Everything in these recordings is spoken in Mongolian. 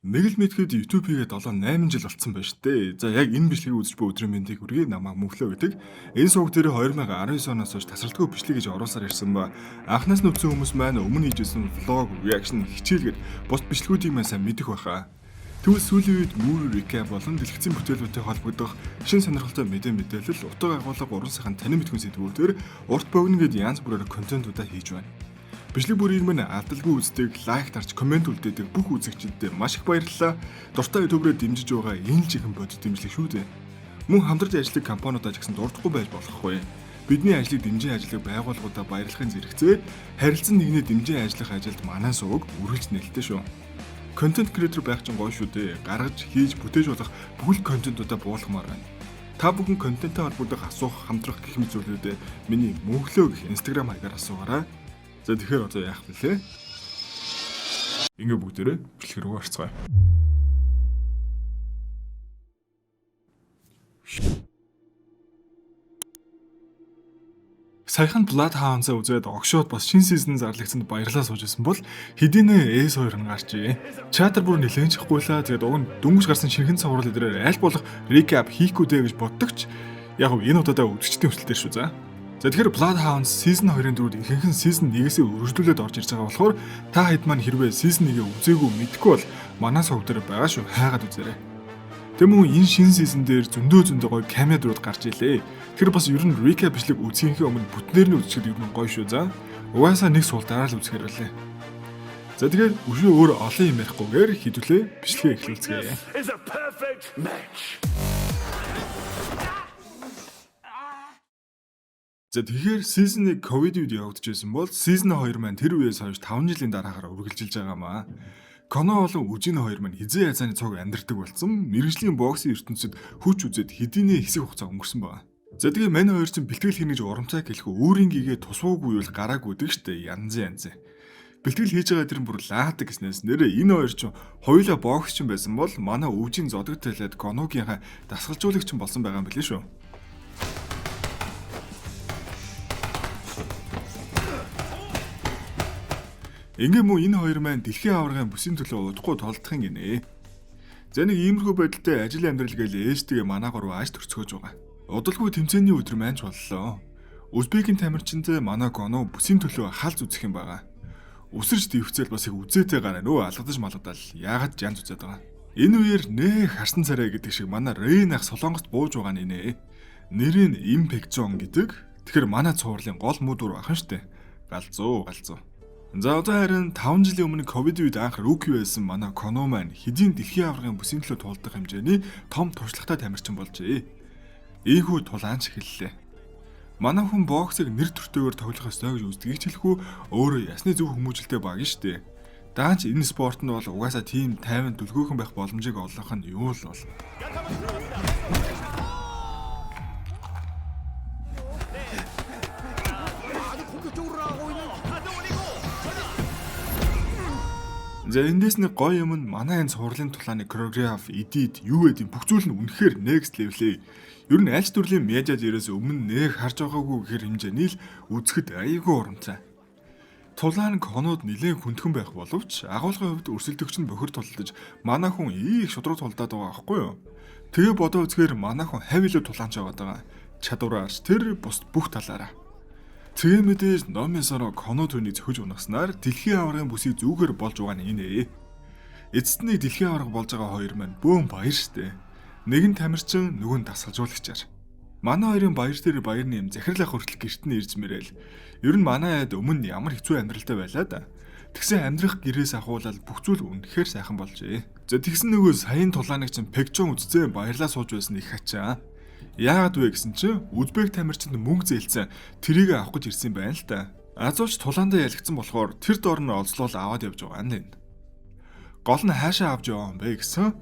Нэг л мэдхэд YouTube хийгээд 7-8 жил болцсон байна шүү дээ. За яг энэ бичлэгийг үзэж буй өдрийн мэндийг хүргэе. Намайг мөнхлөө гэдэг. Энэ сувг дээр 2019 оноос хойш тасралтгүй бичлэг гэж оруулсаар ирсэн ба анхнаас нь үзсэн хүмүүс маань өмнө хийжсэн vlog, reaction, хичээлгээд бус бичлгүүдийг маань сайн мэдэх байхаа. Тэгвэл сүүлийн үед movie recap болон дэлгэцийн бүтээлүүдтэй холбогдох шин сонирхолтой мэдээлэл, утга агуулга, уран сайхан танин мэдхүн сэдвүүдээр урт богино гэд янз бүрээр контентуудаа хийж байна. Бичлэг бүрийг минь алдалгүй үздэг, лайк дарж, комент үлдээдэг бүх үзэгчдэд маш их баярлалаа. Дуртай YouTube-ээр дэмжиж байгаа энэ чихэн бодит дэмжлэг шүү дээ. Мөн хамтарч ажилладаг компаниудаа ч гэсэн дурдахгүй байж болохгүй. Бидний ажлыг дэмжин ажилладаг байгууллагуудаа баярлахын зэрэгцээ харилцан нэгнээ дэмжин ажиллах ажилд манай сувг үргэлж нээлттэй шүү. Контент креатор байх чинь гоё шүү дээ. Гаргаж, хийж, бүтээж болох бүхэл контентуудаа буулгамаар байна. Та бүхэн контенттэй холбогдох асуух, хамтрах гэх мэт зүйлүүдэд миний мөнхлөө гэх Instagram хаягаар асуугаарай. За тэгэхээр одоо яах вэ? Ингээ бүгдээрээ бичлэг рүү орцгоё. Саяхан Bloodhounds-аа үзээд огшоод бас шинэ сизон зарлагдсанд баярлалаа сууж байсан бол хэдийнэ S2 нь гарчээ. Чатар бүр нэлээд чихгүйлээ. Тэгээд уг нь дөнгөж гарсан шинэхэн цуврал эдрээр аль болох recap хийхгүй дээ гэж боддогч яг энэ удааdaa үзэгчдийн хүсэлтээр шүү за. За тэгэхээр Bloodhounds Season 2-ын дөрүүд ихэнх нь Season 1-ээс өргөжлүүлээд орж ирж байгаа болохоор та хэд маань хэрвээ Season 1-ийг үзээгүй мэдгүй бол манай сувг дээр байгаа шүү, хайгаад үзээрэй. Тэгмүү энэ шинэ Season дээр зөндөө гоё камео дөрүүд гарч илээ. Тэгэхээр бас ер нь recap бичлэг үзхийнхээ өмнө бүтнээр нь үзчихэд ер нь гоё шүү за. Угаасаа нэг суул дараа л үзэхээр байлаа. За тэгэхээр өшөө өөр олон юм ярихгүйгээр хэдүүлээ бичлэгээ эхлүүлцгээе. За тэгэхээр Season 1 ковид үед явагдчихсан бол Season 2 маань тэр үеэс хойш 5 жилийн дараагаар үргэлжилж байгаамаа. Коно болон Үжин 2 маань хизээ язааны цог амьдардаг болсон. Мэргэжлийн боксын ертөнцид хүч үзээд хэдийнэ хэсэг хугацаа өнгөрсөн байна. За тэгээ мань хоёр чинь бэлтгэл хийнэ гэж урамцаа гэлэхүү өөрийн гээгээ тусвуугүй бол гараагүй дээ штэ янз. Бэлтгэл хийж байгаа тэр бүр лаадаг гэснээс нэрээ энэ хоёр чинь хоёулаа бокс чинь байсан бол манай Үжин зодог талаад Коногийнхаа дасгалжуулагч болсон байгаа юм билээ шүү. Ингээ мөн энэ хоёр маань дэлхийн аваргын бүсийн төлөө удахгүй толдох юм гинэ. За нэг иймэрхүү байдалтай ажил амьдрал гээл ээжтэйгээ манаагаар руу ааж төрцгөөж байгаа. Удалгүй тэмцээний өдөр маань ч боллоо. Узбекийн тамирчинд манай Коно бүсийн төлөө халз үзэх юм байгаа. Үсэрч дэвцэл бас их үзээтэй гараа нөө алгадаж малгадал яагаад жанц үзээд байгаа. Энэ үеэр нэ харсан царай гэдэг шиг манай Рейн ах Солонгост бууж байгаа нэ. Нэр нь Импекжон гэдэг. Тэгэхээр манай цувралын гол мөдөр ахын штэ. Галзуу. За одоо харин 5 жилийн өмнө ковид үед анх rookie байсан манай Коно маань хэдийн дэлхийн аваргын бүсийн төлөө тулдах хэмжээний том туршлагатай тамирчин болжээ. Ийхүү тулаанч эхэллээ. Манай хүн боксыг нэр төртөөр тоглох ёстой гэж үздгийг ч хэлэхгүй өөрөө ясны зөв хүмүүжлтэй баг нь штэ. Даанч энэ спорт нь бол угаасаа тийм тайван дүлгүйхэн байх боломжийг олгох нь юу л бол. За эндээс нэг гоё юм нь манай энэ цувралын тулааны choreograph, edit, юу гэдэг бүх зүйл нь үнэхээр next level. Ер нь аль ч төрлийн медиад ерөөс өмнө нэг харж байгаагүй гэхэр хэмжээний л үзэхэд аяйгүй урамцай. Тулаан Конод нэлээд хүндхэн байх боловч агуулгын хувьд өрсөлдөгч нь бохир тулдаж манай хүн их шудраг тулдаад байгаа байхгүй юу? Тэгээ бодоо үзэхээр манай хүн хавь илүү тулаанч байгаа. Чадвараар тэр бус бүх талаараа. Тэгээ мэдээж номисороо Коно түүнийг зөхөж унаснаар дэлхийн аваргын бүсийг зүгээр болж байгаа нь энэ. Эцэст нь дэлхийн аварга болж байгаа хоёр маань бөөн баяр штэ. Нэг нь тамирчин, нөгөө нь дасгалжуулагчаар. Манай хоёрын баяр дээр баяр нэм захирлах хүртэл гэрт нь ирж мэрэл. Ер нь манай айд өмнө ямар хэцүү амьдралтай байлаа да. Тэгсэн амьдрах гэрээс ахуулаад бүх зүйл үнэхээр сайхан болжээ. За тэгсэн нөгөө саяын тулааныг чинь Пекжон үзцээ баярлаа сууж байсан их хачаа. Яагаад вэ гэсэн чинь Узбек тамирчинд мөнгө зээлсэн тэрийг авах гэж ирсэн байна л да. Азууч тулаандаа ялгцсан болохоор тэр доор нь олзлуул аваад явж байгаа юм. Гол нь хаашаа авч яваа юм бэ гэсэн.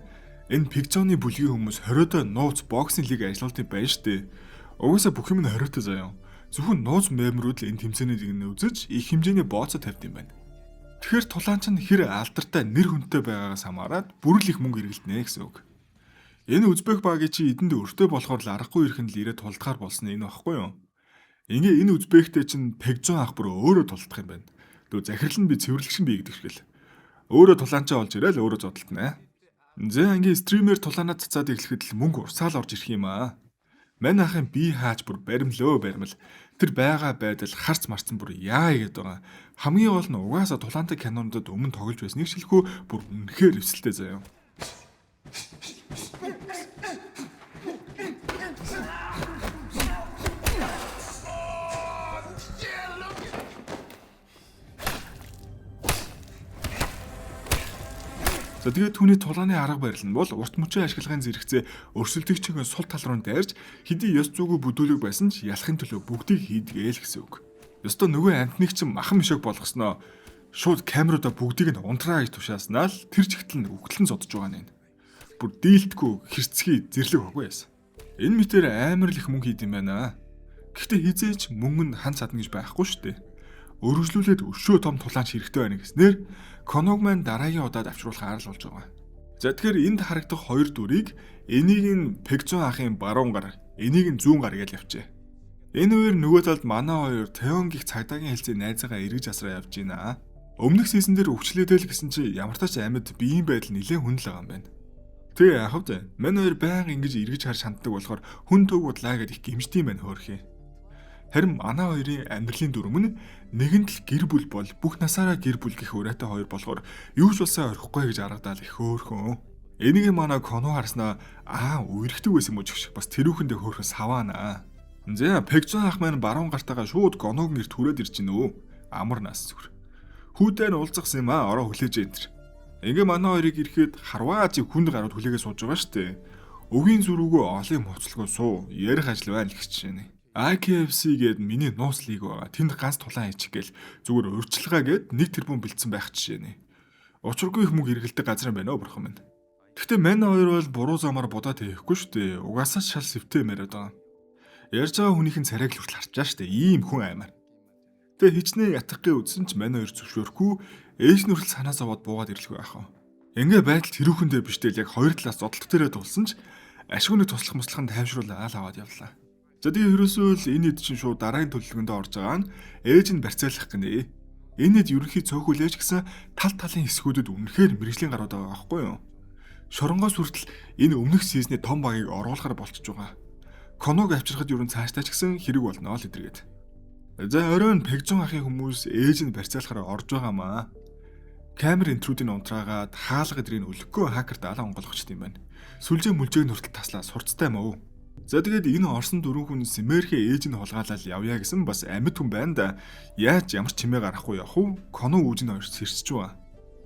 Энэ Пекжоны бүлгийн хүмүүс 20-оо нууц боксинг лиг ажиллаултыг байна штэ. Угаасаа бүх юм нь 20-той заяа. Зөвхөн нууц мемрүүд л энэ тэмцээнийг үзэж их хэмжээний бооцоо тавьд юм байна. Тэгэхээр тулаанч нь хэр алдартай нэр хүнтэй байгаагаас хамаарат бүрэл их мөнгө эргэлтнэ гэсэн үг. Энэ Узбек багийн чи эдэнд өртөө болохоор л аргагүй ирхэн л ирээд тулдахаар болсон энэ багхгүй юу? Ингээ энэ Узбектэй чинь Пекжон ах бүр өөрөө тулдах юм байна. Тэгвэл захирал нь би цэвэрлэгч нь би гэдэг шиг л. Өөрөө тулаанчаа олж ирээл өөрөө зодтолтнаа. Зэ ангийн стример тулаанаа цацаад эхлэхэд л мөнгө урсаал орж ирэх юм аа. Мань ахын би хааж бүр баримлөө баримл. Тэр байгаа байдал харц марцсан бүр яа игээд байгаа. Хамгийн гол нь угаасаа тулаантай кинонуудад өмнө тоглож байсныг шилхүү бүр үнэхээр эвсэлтэй заяа. За тэгээд түүний тулааны арга барил нь бол урт мөчийн ашиглагын зэрэгцээ өрсөлдөгчийн сул тал руу дайрч хэдий ёс зүгөө бүдүүлэг байсан ч ялахын төлөө бүгдийг хийдгээл гэсэн үг. Ёстой нөгөө амтныг чинь махан мишэг болгосноо шууд камеруудаа бүгдийг нь унтраа гэж тушааснаа л тэр чигтэл нь үхтлэн зодж байгаа нэ. Бүр дийлдэхгүй хэрцгий зэрлэг хоггүй яасан. Энэ мэтэр амар л их мөнгө хийд юм байна. Гэхдээ хизээч мөнгө нь хан цадна гэж байхгүй шүү дээ. Өргөжлүүлээд өшөө том тулаанч хэрэгтэй байна гэснээр Коног маань дараагийн удаад авчруулах арал болж байгаа. За тэгэхээр энд харагдах хоёр дүрийг энийг нь Пегжон ахын баруун гар, энийг нь зүүн гар гэж явжээ. Энэ хоёр нөгөө талд манай хоёр Теон гих цагдаагийн хэлцээ найзаагаа эргэж асраа явж байна. Өмнөх сизон дээр өвчлөөдөл гэсэн чи ямар тач амьд биеийн байдал нэлээд хүнл байгаа юм байна. Тэгээ яахав зэ. Мань хоёр байнга ингэж эргэж хар шанддаг болохоор хүн төгөөдлаа гэдээ их гимждэм байх хөөрхий. Харин манай хоёрын амьдралын дүрм нь нэгэнт л гэр бүл бол бүх насаараа гэр бүл гэх ураатай хоёр болохоор юу ч болсоо орхихгүй гэж аргадаал их хөөрхөн. Энийг манай Коно харснаа үерхдэг байсан юм уу ч бас тэрүүхэндээ хөөрхөн саваана. За Пегжон ах маань баруун гартагаа шууд Коног нэр түрээд ирж гинэ өө. Амар нас зүр. Хүүдээ нь уулзсан юм ороо хүлээж энэ. Ингээ манай хоёрыг ирэхэд харваа чи хүнд гарууд хүлээгээ сууж байгаа штэ. Өгийн зүрүүгөө олын моцлогоо суу. Ярих ажил байна л гэж чинь. IKFC гээд миний нууц лиг байгаа. Тэнд ганц тулаан хийчих гээл зүгээр урьдчилгаа гээд 1 тэрбум бэлдсэн байх жишээ нэ. Учиргүй их мөнгө хэрэгэлдэг газар юм байна оо бурхан минь. Гэхдээ мань хоёр бол буруу замаар будаад хийхгүй шүү дээ. Угаасаа шал сэвтэй мэрэд байгаа. Ярьж байгаа хүнийхэн царайг л хүртэл харчаа шүү дээ. Ийм хүн аймаар. Тэгээ хичнээн ятгахыг үзсэн ч мань хоёр зөвшөөрөхгүй ээж нүрэл санаа зовоод буугаад ирлэх байх. Ингээ байдал тэрүүхэн дээр биш дээ яг хоёр талаас зодтолт төрөө тулсан ч ашгүйний туслах муслахын тайвшруулаад аваад явлаа. За тэгээ ерөөсөө л энэ хэд чинь шууд дараагийн төлөвлөгөөндөө орж байгаа нь ээж нь барьцаалах гинэ. Энэ хэд ерөнхий цөөхүүлээж гэсэн тал талын хэсгүүдэд үнэхээр мэрэгжлийн гарууд байгаа байхгүй юу? Шоронгоос хүртэл энэ өмнөх сизний том багийг оруулахар болчихж байгаа. Коног авчирхад ерөн цааштай ч гэсэн хэрэг болно л эдэргээд. За оройн Пегжон ахын хүмүүс ээж нь барьцаалахаар орж байгаамаа. Камер интрүүдийн унтраагаад хаалга эдрийг өлөхгүй хакер даалаа онгойлгочт юм байна. Сүлжээ мүлжээг нүртэл таслаа сурцтай мөө. За тэгээд энэ орсон дөрвөн хүн Симерхээ ээж нь хулгаалал явъя гэсэн бас амьд хүн байна да. Яаж ямар ч чимээ гарахгүй явах вэ? Коно үүж нь хоёр сэрчж байгаа.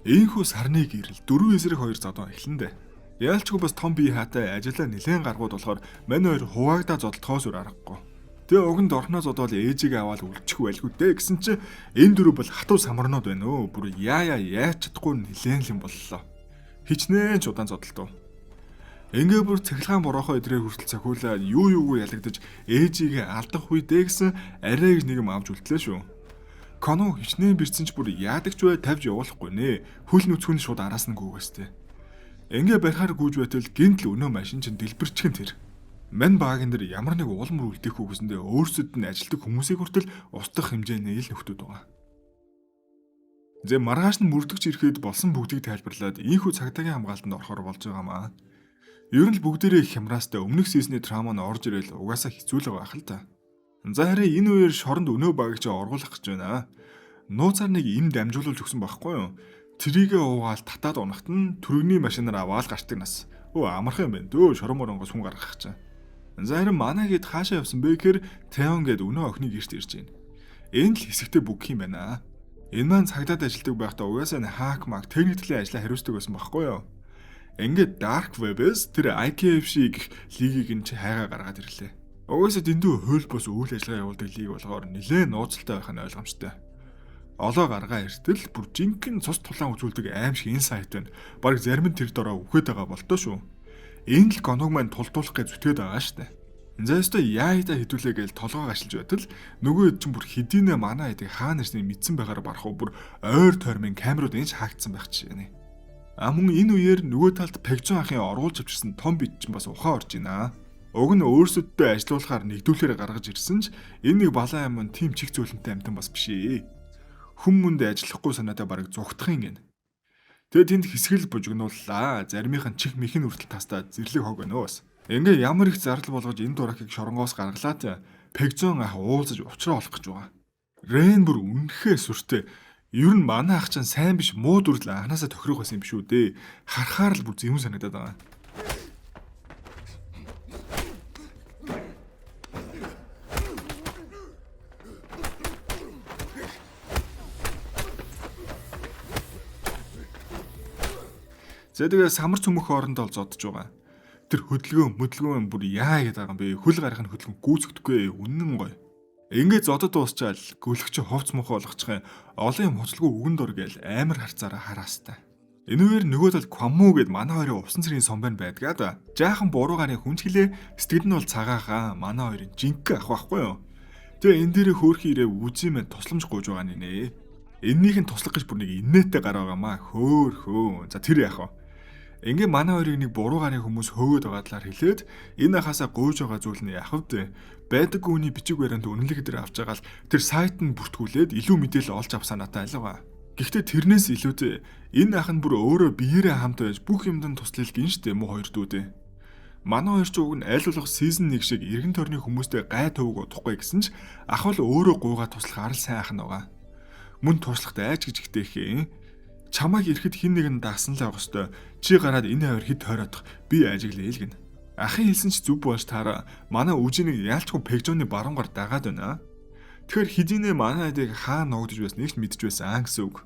Ийхүү сарны гэрэл 4 эсрэг 2 зодон эхлэндэ. Яалчгүй бас том бие хаатай ажиллаа нэлээд гаргууд болохоор мань хоёр хуваагдаа зодтолтоос үр аргагүй. Тэгээ өгөнд орхноо зодвол ээжийг аваад үлдчих байлгүй дээ гэсэн чинь энэ дөрөв бол хатуу самарнууд байна өө. Бүр яаж чадахгүй нэлээд юм боллоо. Хичнээн ч удаан зодтолтов. Ингээ бүр цахилгаан борохоо эдрээр хүртэл цохиулаад юугүй ялагдаж ээжигээ алдах үедээ гэсэн арай гэж нэг юм авч үлдлээ шүү. Коно хичнээн бэрцэн ч бүр яадаг ч бай тавьж явуулахгүй нэ. Хөл нүцгүн шууд араас нь гүгээстэй. Ингээ барихаар гүйж байтал гинт л өнөө машин чинь дэлбэрчгэн тэр. Мань багийн дээр ямар нэг уулмөр үлдээх үү гэсэндээ өөрсдөд нь ажилтдаг хүмүүсийг хүртэл устдах хэмжээний ил нөхдөд байгаа. Зэ маргааш нь мөрдөгч ирэхэд болсон бүгдийг тайлбарлаад ийхүү цагдаагийн хамгаалтанд орохоор болж байгаамаа. Ер нь л бүгдээрээ хямраастай өмнөх сизний драма нь орж ирэл угаасаа хэцүүлэг байх л та. За харин энэ үеэр шоронд өнөө багч оргуулах гэж байна. Нууцаар нэг им дамжуулуулж өгсөн байхгүй юу? Трийгээ уугаал татаад унахт нь түргэний машинаар аваад гарчдаг нас. Амархан юм байна дөө шорон моронгоос хүн гаргах гэж. За харин манай хэд хаашаа явсан бэ гэхээр Теон гээд өнөө охиныг ирж байна. Энэ л хэсэгтээ бүгх юм байна. Энэ маань цагдаад ажилладаг байхдаа угаасаа хак мак техник төлөв ажиллаа хариуцдаг байсан байхгүй юу? Ингээд Dark Web-с тэр IKFC гэх лигийг нь хайгаа гаргаад ирлээ. Угаасаа дэндүү хууль бус үйл ажиллагаа явуулдаг лиг болохоор нэлээд нууцтай байх нь ойлгомжтой. Олоо гаргаа эртэл бүр жинхэнэ цус тулаан үзүүлдэг аимшиг инсайт байна. Бараг зарим нь тэр дороо үхээд байгаа болтоо шүү. Энэ л гоног маань тулдуулах гэж зүтгээд байгаа штэ. Заастаа яайда хэдүүлээ гээл толгоо гашилж байтал нөгөө чинь бүр хэдийнэ манай хэдийг хаана ирснийг мэдсэн байгаар барах уу бүр ойр тойрмын камерууд энэч хаагдсан байх жишээ. Мөн энэ үеэр нөгөө талд Пегжон ахын оруулж авчирсан том бит чинь бас ухаан орж байна. Уг нь өөрсөддөө ажилуулахаар нэгдүүлээр гаргаж ирсэн ч энэ нэг балан юм тийм чих зөөлөнтэй амтан бас биш ээ. Хүн мөнд ажиллахгүй санаатай бараг зүгтах юм гин. Тэгээд тэнд хэсгэл бужигнууллаа. Заримийнх нь чих мэхийн хүртэл тастаа зэрлэг хог өнөө бас. Ингээ ямар их зардал болгож энэ дуракийг шоронгоос гаргалаад Пегзон ах уулзаж уучраа олох гэж байгаа. Рен бүр үнэхээр сүртэй. Ер нь манай ах чинь сайн биш муу дүрл анханасаа тохирох байсан юм биш үү дээ. Харахаар л бүр зөвүүн санагдаад байгаа. За тэгээ самар цөмөх хоорондоо зодож байгаа. Тэр хөдөлгөөн бүр яа гэдэг байгаа юм бэ? Хөл гарах нь хөдөлгөөн гүйцэхдэггүй үнэн гоё. Ингээд зодод дуусчаал гөлөгч ховц мохоо болгочихын олон юм хуцалгүй үгэнд ор гээл амар харцаараа хараастай. Энэ үеэр нөгөө тал Квамму гэд манай хоёрын усан цэргийн сомбайн байдгаа да. Жаахан буруу гарыг хүнчгэлээ сэтгэл нь бол цагаахаа манай хоёрын жинхэнэ ах байхгүй юу? Тэгээ энэ дээрээ хөөрхөн ирээ үзимээ тусламж гуйж байгаа нэ. Эннийх нь туслах гэж бүр нэг инээтэй гар байгаамаа хөөхөө. За тэр яах вэ? Ингээ манай хоёрыг нэг буруу гарын хүмүүс хөөгд байгаа талаар хэлээд энэ ахаасаа гуйж байгаа зүйл нь яах вэ? Байдаг үний бичиг баримт үнэлэг дээр авч байгаа л тэр сайт нь бүртгүүлээд илүү мэдээлэл олж авсаа надад айлгаа. Гэхдээ тэрнээс илүүтэй энэ ах нь бүр өөрөө биеэрээ хамт байж бүх юмд туслах гин штэ муу хоёр дүүдээ. Манай хоёр ч уг нь аль болох season 1 шиг эргэн тойрны хүмүүстэй гай төвөг удахгүй гэсэн ч ах бол өөрөө гуйгаа туслах арал сайн ах нь байгаа. Мөн туршлагатай айж гэж ихтэйхээ. Чамайг ирэхэд хин нэгэн даасан л авах ёстой. Чи гараад энэ хоёр хэд тойротох би ажиглаа хэлгэн. Ахын хэлсэн ч зүв болж таараа манай үжинийг яалчгүй Пегзоны баруунгаар дагаад байна. Тэгэхээр хизинэ манай адыг хаа нуугдж байсныг ч мэдж байсан гэсэн үг.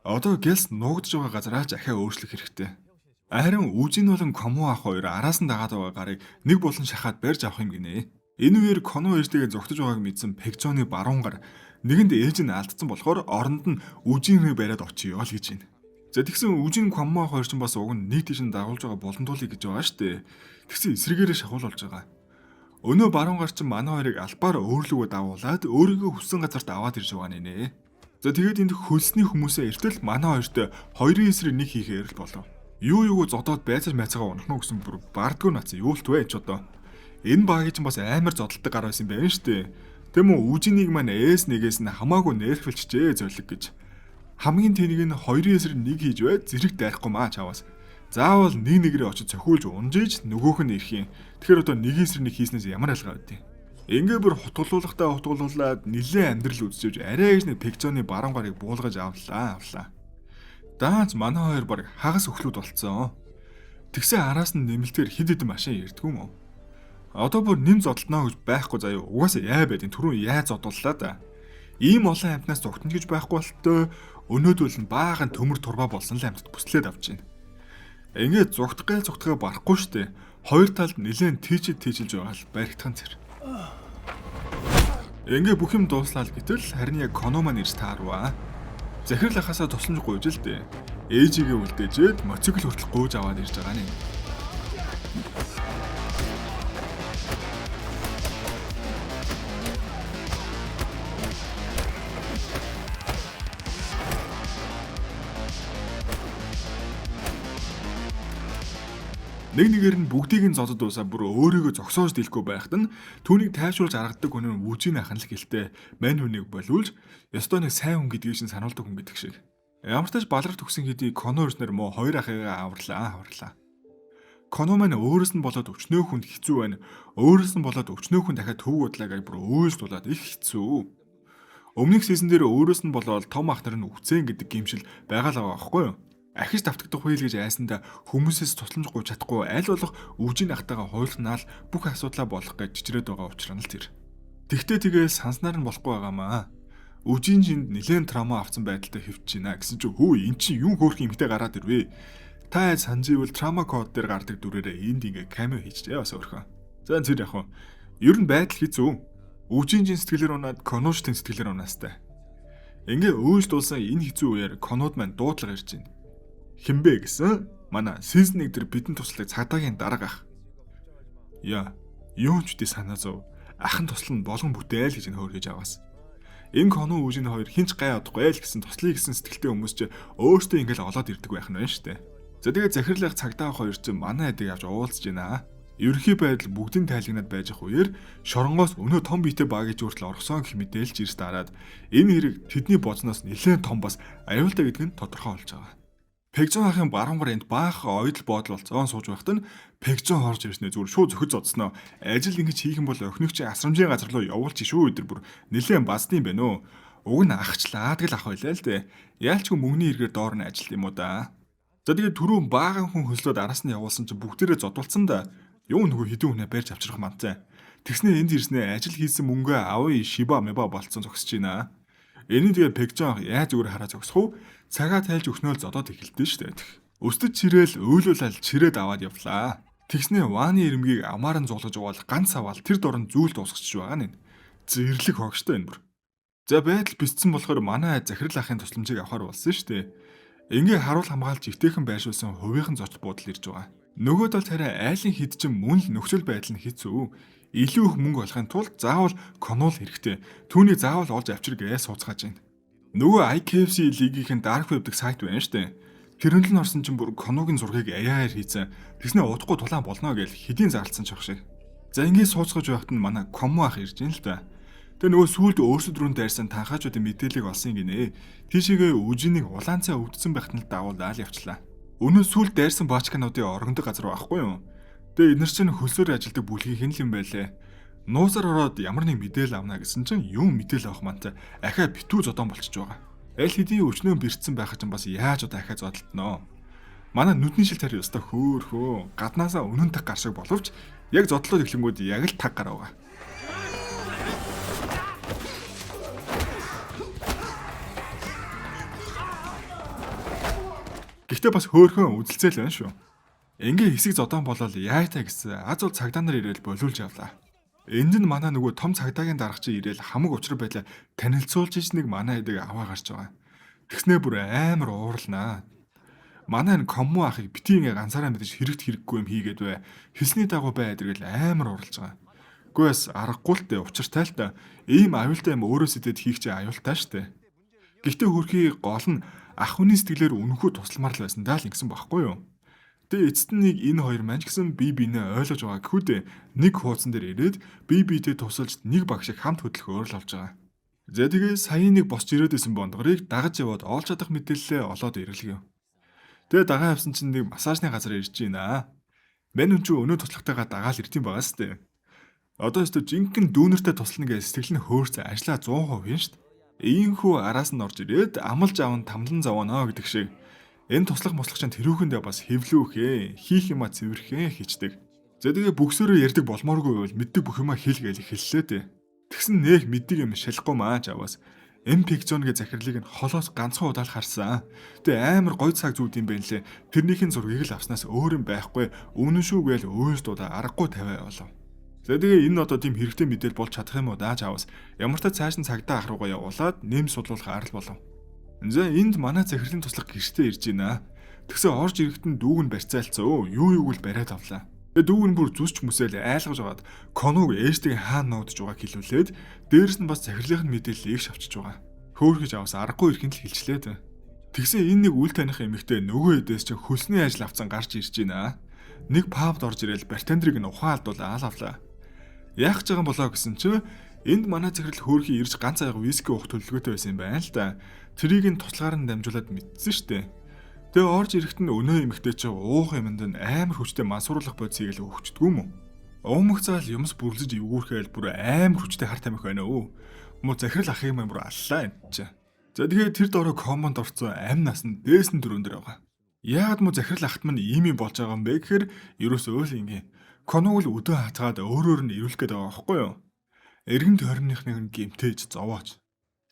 Одоо гэлс нуугдж байгаа газараа ч ахиа өөрчлөх хэрэгтэй. Харин үжин болон Квамму ах хоёр араас нь дагаад байгаа гарыг нэг болон шахаад барьж авах юм гинэ. Энэ үеэр Коно ээжтэйгээ зогтож байгааг мэдсэн Пегзоны баруун гар нэгэнд ээж нь алдсан болохоор оронд нь үжинээ бариад очиё л гэж байна. За тэгсэн үжин Квамму ах хоёр ч бас уг нь нэг тийш нь дагуулж байгаа боломжтой гэж байгаа штэ. Тэгсэн эсрэгээрээ шахуулж байгаа. Өнөө баруун гар чинь манай хоёрыг албаар өөрлөгөө давуулаад өөрийгөө хүссэн газарт аваад ирж байгаа нэ. За тэгээд энд хөлсний хүмүүсээ эртэл манай хоёртой 2-ын эсрэг 1 хийхээр л болов. Юу зодоод байцаж майцагаа унах нь гэсэн бүр бардгүй нацсан юу л твэ ч одоо. Энэ багийн чинь бас амар зодтолдог гар байсан юм байна штэ. Тэм үү үжинийг маань S1-ээс нь хамаагүй нэрхвэлчжээ золиг гэж. Хамгийн тэнэг нь 2-ын эсрэг 1 хийж бай зэрэг дайрахгүй маа чаваас. Заавал нэг нэгрээ очиж цохиулж унжиж нөгөөх нь ирэх юм. Тэгэхээр одоо 1-ийн эсрэг 1 хийснээс ямар ялгаа вэ? Ингээ бүр хутгалуулаад нилээн амьдрал үзчихвж арай гэж нэг Пегзоны баруун гарыг буулгаж авлаа. Даанч манай хоёр баг хагас өхлүүд болцсон. Тэгсэн араас нь нэмэлтээр хэд хэдэн машин ирдгүү мө. Одоо бүр нэм зодолтноо гэж байхгүй заяа. Угаасаа яа байдیں۔ Түрүүн яа зодууллаа да. Ийм олон амтнаас зогтно гэж байхгүй болтой. Өнөөдөл нь баахан төмөр турбаа болсон л амтд бүслээд авч байна. Ингээд зүгтгээ барахгүй штэ. Хоёр талд нэлээд тийжилж байгаа л баригдхан зэрэг. Ингээ бүх юм дууслаа л гэтэл харин яг Коно маань ирж таарваа. Захирал ахасаа тусламж гуйж л дээ. Ээжигээ үлдээжээд моцикл хүртэл гуйж аваад ирж байгаа нэ. Нэг нэгээр нь бүгдийг нь зодод дуусаа бүр өөрийгөө зогсоож дийлэхгүй байхад нь түүнийг тайвшруулж аргадаг хүн нь үжийн ахын л гэлтэй мань хүнийг болиулж ёстой нэг сайн хүн гэдгийг чинь сануулдаг хүн гэдэг шиг. Ямар ч тач баларт төгсөн хэдий Коно өрснөр мө хоёр ахыгаа аварлаа. Коно маань өөрөөс нь болоод өчнөө хүнд хэцүү байна. Өөрөөс нь болоод өчнөө хүн дахиад төв удлаа гэж бүр өөлж дулаад их хэцүү. Өмнөх сизон дээр өөрөөс нь болоод том ах нар нь үцэн гэдэг гимшил байгаа л байгаа байхгүй юу? Ахиж давтагдах хуйл гэж айсандаа хүмүүсээс тусламж гуйж чадахгүй аль болох үжийн ахтайгаа хойлохнаал бүх асуудлаа болох гэж чичрээд байгаа учраас л тэр. Тэгтээ тэгээ санснаар нь болохгүй байгаамаа. Үжийн жинд нэлээд траума авсан байдалтай хэвчиж байна гэсэн чинь хөө эн чинь юу хөөрх юмтэй гараад ирвэ. Та сандживэл траума код дээр гардаг дүрээрээ энд ингээ камео хийчихээ бас өөрхөн. За тэр яг нь ер нь байдал хэцүү. Үжийн жин сэтгэлээр унаад Коноштын сэтгэлээр унаастай. Ингээ өөлж дулсан энэ хэцүү үеэр Конод маань дуудлага ирж байна. Хинбэ гэсэн манай сизон 1 дээр бидэн туслах цагдаагийн дарга ах. Яа, юу ч үгүй санаа зов. Ахын туслал нь болгон бүтээл гэж хөөргөж аваас. Энэ Коно үжийн хоёр хинч гай одохгүй л гэсэн туслая гэсэн сэтгэлтэй хүмүүс ч өөртөө ингээл олоод ирдэг байх нь байна штэ. За тэгээд захирлах цагдаа хоёр ч манай эдэг авч уулзж байна. Ерөнхий байдал бүгдийн тайлагнаад байж ах үеэр шоронгоос өнөө том биетэй багийн хүртэл орхсон гэх мэдээлж ирс дараад энэ хэрэг тэдний бодсноос нэлээд том бас аюултай гэдг нь тодорхой болж байгаа. Пегжон ахын баруунгаар энд баахан ойдол бодол болцоон сууж байхад нь Пегжон орж ирснээр зүгээр шууд зөхөж зодсноо. Ажил ингэж хийх юм бол охиногч асрамжийн газар руу явуулчих шүү өдөр бүр нэлээд базд юм байна уу. Уг нь ахчлаад гэл ах байлаа л дээ. Яалчгүй мөнгөний эргээр доор нь ажил юм уу да. За тэгээд түрүүн баахан хүн хөслөөд араас нь явуулсан чинь бүгдээрээ зодулсан да. Юу нөгөө хідэн хүнээ барьж авчрах мантай. Тэгснээ энд ирснээр ажил хийсэн мөнгөө авъя шиба мэба болцсон зогсож байна. Энийг тэгээ Пегжон яаж зүгээр хараа зогсох уу? Цагаа тайлж өгнөөл зодоод эхэлдэж штэ. Өстөж чирээл өөлүүлэл чирээд аваад явлаа. Тэгснээ Ваны ирмгийг амааран зулгаж угаал ганц аваад тэр дорн зүйл дуусгачих байгаа нь. Зэрлэг хогштой энэ бүр. За байдал бисцэн болохоор манай захирал ахын тусламжийг авахар болсон штэ. Ингээ харуул хамгаалж өвтэйхэн байршуулсан хувийнхан зоч буудал ирж байгаа. Нөгөө талд хараа айлын хід чинь мөн л нөхцөл байдал нь хэцүү. Илүү их мөнгө олохын тулд заавал конол хэрэгтэй. Түүнийг заавал олж авчиргээ сууцгааж байна. Нөгөө IKFC лигийн dark web дэх сайт байна штэ. Тэрэн л орсон чинь бүр коногийн зургийг аяар хийцэн. Тэгснэ удахгүй тулаан болно гэж хэдийн зарлцсан ч ах шиг. За ингэ сууцгаж байхад нь манай комо ах ирж ийн л да. Тэгээ нөгөө сүүлд өөрсөд рүү дайрсан танхаачуудын мэдээллийг олсон гинэ. Тийшээгээ үжинийг улаанцаа өвдсөн байхад нь дагуулаад явчлаа. Өнөө сүүлд дайрсан баачкануудын орондог газар байхгүй юу? Тэгээ эдгээр чинь хөлсөөр ажилдаг бүлгийн хэн л юм байлээ. Нуусаар ороод ямар нэг мэдээлэл авна гэсэн чинь юу мэдээлэл авах мантай ахаа битүү зодон болчихж байгаа. Аль хэдийн өчнөө бэрцсэн байх чинь бас яаж удаа ахаа зодтолтноо. Манай нүдний шил тари өстө хөөхөө гаднаасаа өнөн таг гар шиг боловч яг зодлоод эхлэнгүүд яг л таг гар байгаа. Гэхдээ бас хөөхөн үзэлцэл байна шүү. Ингээ хэсэг зодон болол яа та гэсэн аз ул цагдаа нар ирээл болиулж явлаа. Энд нь манай нөгөө том цагдаагийн дарагч ирээл хамаг учир байлаа танилцуулж ич нэг манай хэдэг аваа гарч байгаа. Тэгснээ бүр амар уурлнаа. Манай энэ коммо ахыг бити ингээ ганцаараа мэдэж хэрэггүй юм хийгээд бай. Хэлсний дагуу бай гэдэргээл амар уурлж байгаа. Үгүй бас аргагүй л дээ учиртай л та. Ийм аюултай юм өөрөө сэтэд хийх чи аюултай штэ. Гэхдээ хөрхий гол нь ах хүний сэтгэлээр үнэхүү тусламар л байсан даа л ингэсэн байхгүй юу? Тэгээ эцэст нь нэг энэ хоёр маань ч гэсэн бие биенээ ойлгож байгаа гэхүү дээ. Нэг хуудсан дээр ирээд бие биетэй тусалж нэг баг шиг хамт хөдөлгөөр л авч байгаа. За тэгээ саяны нэг босч ирээд исэн бондгорыг дагаж яваад олж чадах мэдээлэлээ олоод ирэглэв. Тэгээ дагаа явсан чинь нэг массажны газар ирж байна. Мэн хүн чинь өнөө туслахтайгаа дагаал ирд юм байгаа сте. Одоо өстө жинхэнэ дүүнертэй туслана гэж сэтгэл нь хөөрцө ажлаа 100% юм штт. Ийхүү араас нь орж ирээд амлж аван тамлан зовоно гэдэг шиг. Энэ туслах мослох чинь тэрүүхэндээ бас хэвлүүхээ, хийх юма цэвэрхээ хийчдэг. За тэгээ бүгсөөрөө ярьдаг болмооргүй бол мэддэг бүх юма хэл гээл хэллээ дээ. Тэгсэн нэх мэддэг юм шалахгүй маач аваас Pegzone гэ захирлыг нь холоос ганцхан удаал харсан. Тэгээ амар гой цаг зүуд юм байна лээ. Тэрнийхэн зургийг л авснаас өөр юм байхгүй. Үнэн шүү гээл өөс дуудаа аргагүй тавиа болов. За тэгээ энэ одоо тийм хэрэгтэй мэдээл болж чадах юм уу дааж аваас ямар ч цааш нь цагдаа ах руугаа явуулаад нэм судлуулах арал болов. За энд манай захирлын туслах гэртээ ирж байна. Тэгсэн орж ирэхэд нь дүүг нь барьцаалцсан. Юу юуг л бариад авлаа. Тэгээ дүүг нь бүр зүсч мүсэл айлгаж аваад коног ээжтэйг хаана нуудаж байгааг хэлүүлээд дээрэс нь бас захирлын мэдээллийг шавчиж байгаа. Хөөхөж аваас аргагүй ирэхэд л хэлчлээд. Тэгсэн энэ нэг үл таних эмэгтэй нөгөө эдээс чинь хөлсний ажил авцсан гарч ирж байна. Нэг пабд орж ирээл бартендрийг нь ухаан алдуулаа авлаа. Яах гэж байгаа болоо гэсэн чинь энд манай захирал хөөхий ирж ганц аяга виски уух төлөвлөгөөтэй байсан юм байна л да. Тэрийг нь туслахаар нь дамжуулаад мэдсэн штэ. Тэгээ орж ирэхэд нь өнөө эмэгтэй чи уух юмд нь амар хүчтэй мансууруулах бодисыг л өгчдгүү мө. Уумх цаал юмс бүрлэж эвгүүрхээл бүр амар хүчтэй хар тамхи байна өө. Муу захирал ахыг маань бүр аллаа энэ чи. За тэгээ тэр доороо команд орцсон амь нас нь дээсэн дөрөөн дээр байгаа. Яагаад муу захирал ахт маань ийм юм болж байгаа юм бэ гэхээр ерөөсөө л ингэ. Коног л өдөө хатгаад өөрөөр нь ирүүлэх гээд байгаа байхгүй юу? Эргэн тойрныхныг нь гэмтээж зовооч.